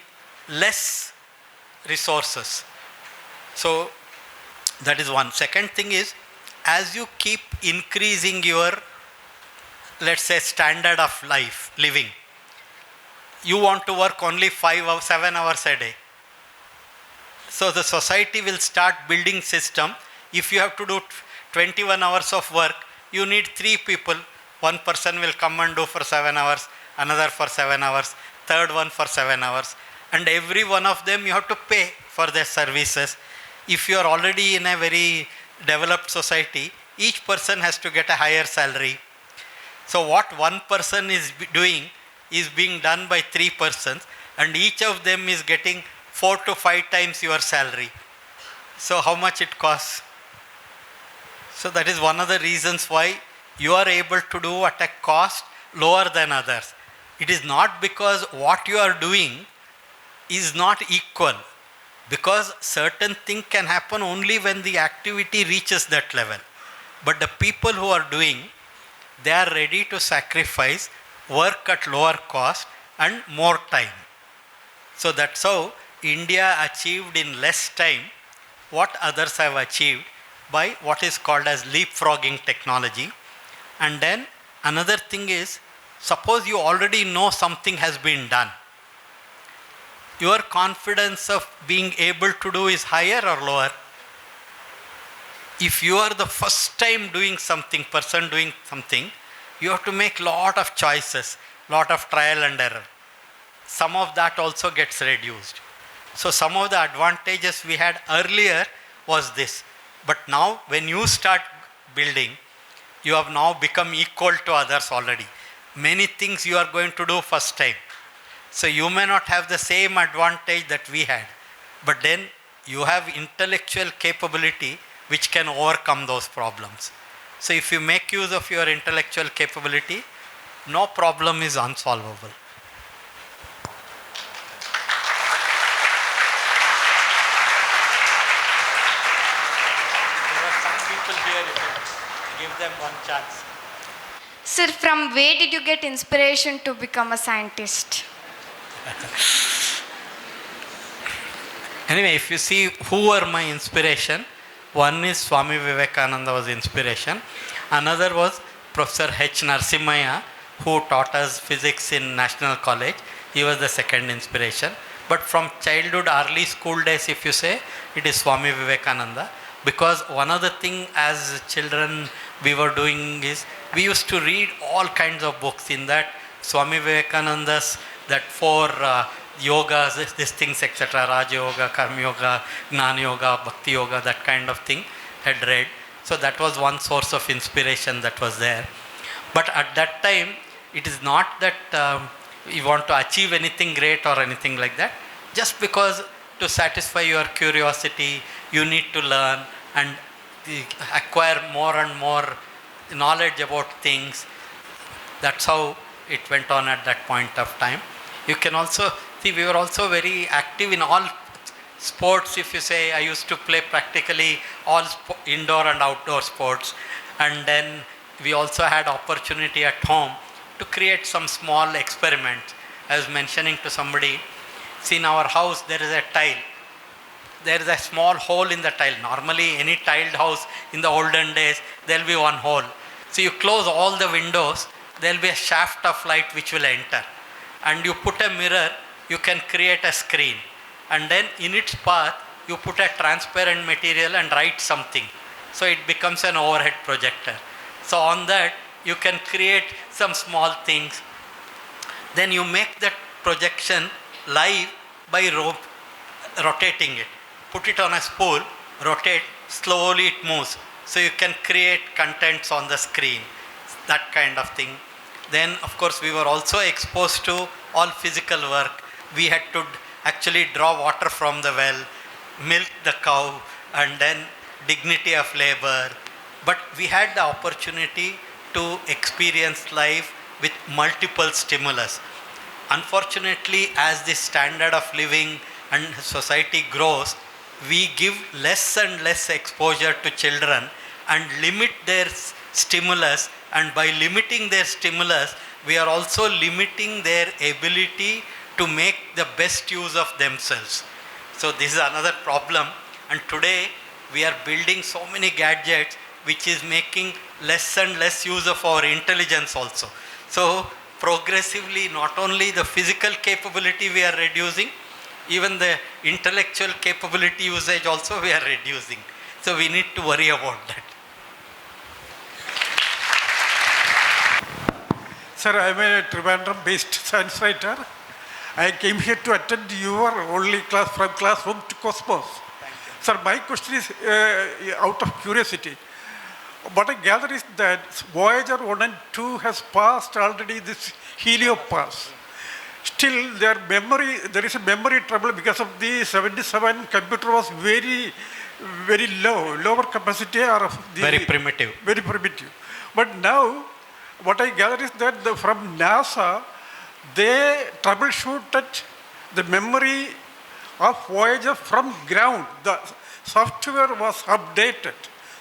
less resources. So that is one. Second thing is, as you keep increasing your, let's say, standard of life, living, you want to work only 5 or 7 hours a day. So the society will start building system. If you have to do 21 hours of work, you need 3 people. One person will come and do for 7 hours, another for 7 hours, third one for 7 hours. And every one of them you have to pay for their services. If you are already in a very developed society, each person has to get a higher salary. So what one person is doing is being done by 3 persons and each of them is getting 4 to 5 times your salary. So how much it costs? So that is one of the reasons why you are able to do at a cost lower than others. It is not because what you are doing is not equal, because certain thing can happen only when the activity reaches that level. But the people who are doing, they are ready to sacrifice, work at lower cost and more time. So that's how India achieved in less time what others have achieved by what is called as leapfrogging technology. And then another thing is, suppose you already know something has been done. Your confidence of being able to do is higher or lower? If you are the first time doing something, person doing something, you have to make lot of choices, lot of trial and error. some of that also gets reduced. So some of the advantages we had earlier was this. But now when you start building, you have now become equal to others already. Many things you are going to do first time. So you may not have the same advantage that we had, but then you have intellectual capability which can overcome those problems. So if you make use of your intellectual capability, no problem is unsolvable. There are some people here, if you give them one chance. Sir, from where did you get inspiration to become a scientist? Anyway, if you see who were my inspiration, one is Swami Vivekananda was inspiration. Another was Professor H. Narasimhaya, who taught us physics in National College. He was the second inspiration. But from childhood, early school days, if you say, it is Swami Vivekananda. Because one of the things as children we were doing is, we used to read all kinds of books. In that, Swami Vivekananda's that 4 yogas, these things, etc., Raja Yoga, Karma Yoga, Gnana Yoga, Bhakti Yoga, that kind of thing had read. So that was one source of inspiration that was there. But at that time, it is not that you want to achieve anything great or anything like that. Just because to satisfy your curiosity, you need to learn and acquire more and more knowledge about things. That's how it went on at that point of time. You can also see we were also very active in all sports. If you say, I used to play practically all indoor and outdoor sports, and then we also had opportunity at home to create some small experiments. I was mentioning to somebody, see, in our house there is a tile. There is a small hole in the tile. Normally any tiled house in the olden days, there will be one hole. So you close all the windows, there will be a shaft of light which will enter. And you put a mirror, you can create a screen. And then in its path, you put a transparent material and write something. So it becomes an overhead projector. So on that, you can create some small things. Then you make that projection live by rotating it. Put it on a spool, rotate, slowly it moves. So you can create contents on the screen, that kind of thing. Then of course we were also exposed to all physical work. We had to actually draw water from the well, milk the cow, and then dignity of labor. But we had the opportunity to experience life with multiple stimulus. Unfortunately, as the standard of living and society grows, we give less and less exposure to children and limit their stimulus, and by limiting their stimulus, we are also limiting their ability to make the best use of themselves. So this is another problem, and today we are building so many gadgets which is making less and less use of our intelligence also. So progressively, not only the physical capability we are reducing, even the intellectual capability usage also we are reducing. So we need to worry about that. Sir, I am a Trivandrum-based science writer. I came here to attend your only class from classroom to cosmos. Sir, my question is out of curiosity. What I gather is that Voyager 1 and 2 has passed already this heliopass. Still, there is a memory trouble because of the 77 computer was very low, lower capacity or very primitive. Very primitive. But now, what I gather is that from NASA, they troubleshooted the memory of Voyager from ground. The software was updated.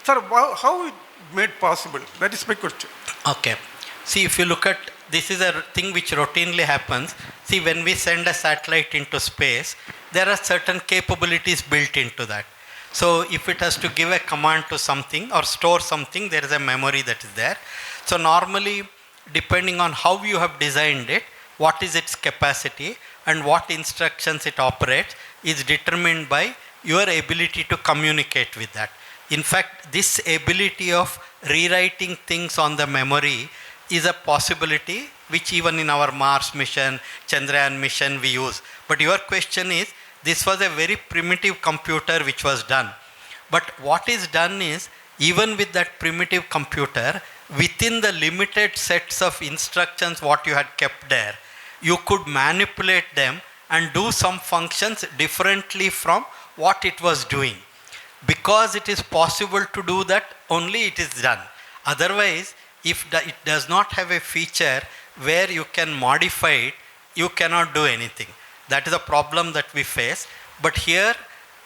Sir, how it made possible? That is my question. Okay. See, if you look at, this is a thing which routinely happens. See, when we send a satellite into space, there are certain capabilities built into that. So if it has to give a command to something or store something, there is a memory that is there. So normally, depending on how you have designed it, what is its capacity and what instructions it operates is determined by your ability to communicate with that. In fact, this ability of rewriting things on the memory is a possibility which even in our Mars mission, Chandrayaan mission we use. But your question is, this was a very primitive computer which was done. But what is done is, even with that primitive computer, within the limited sets of instructions what you had kept there, you could manipulate them and do some functions differently from what it was doing. Because it is possible to do that, only it is done. Otherwise, if it does not have a feature where you can modify it, you cannot do anything. That is a problem that we face. But here,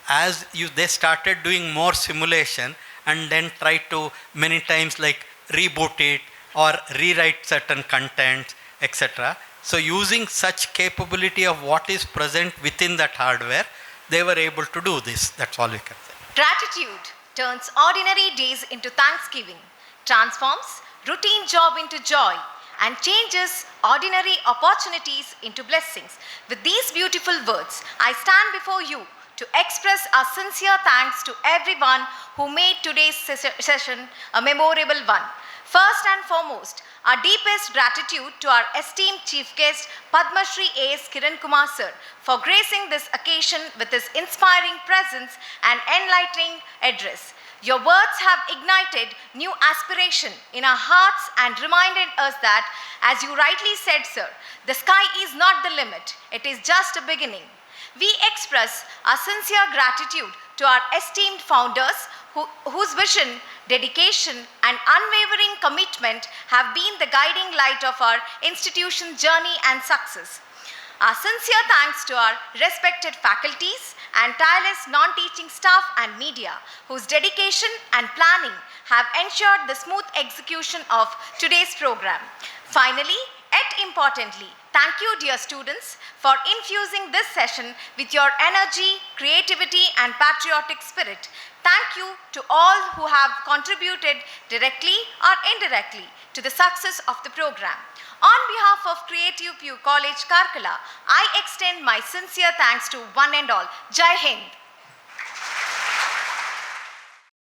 as they started doing more simulation and then try to many times like reboot it or rewrite certain content, etc. So using such capability of what is present within that hardware, they were able to do this. That's all we can say. Gratitude turns ordinary days into Thanksgiving, transforms routine job into joy, and changes ordinary opportunities into blessings. With these beautiful words, I stand before you to express our sincere thanks to everyone who made today's session a memorable one. First and foremost, our deepest gratitude to our esteemed chief guest, Padma Shri A.S. Kiran Kumar sir, for gracing this occasion with his inspiring presence and enlightening address. Your words have ignited new aspiration in our hearts and reminded us that, as you rightly said, sir, the sky is not the limit, it is just a beginning. We express our sincere gratitude to our esteemed founders whose vision, dedication, and unwavering commitment have been the guiding light of our institution's journey and success. Our sincere thanks to our respected faculties and tireless non-teaching staff and media whose dedication and planning have ensured the smooth execution of today's program. Finally, yet importantly, thank you, dear students, for infusing this session with your energy, creativity, and patriotic spirit. Thank you to all who have contributed directly or indirectly to the success of the program. On behalf of Creative Pew College, Karkala, I extend my sincere thanks to one and all. Jai Hind.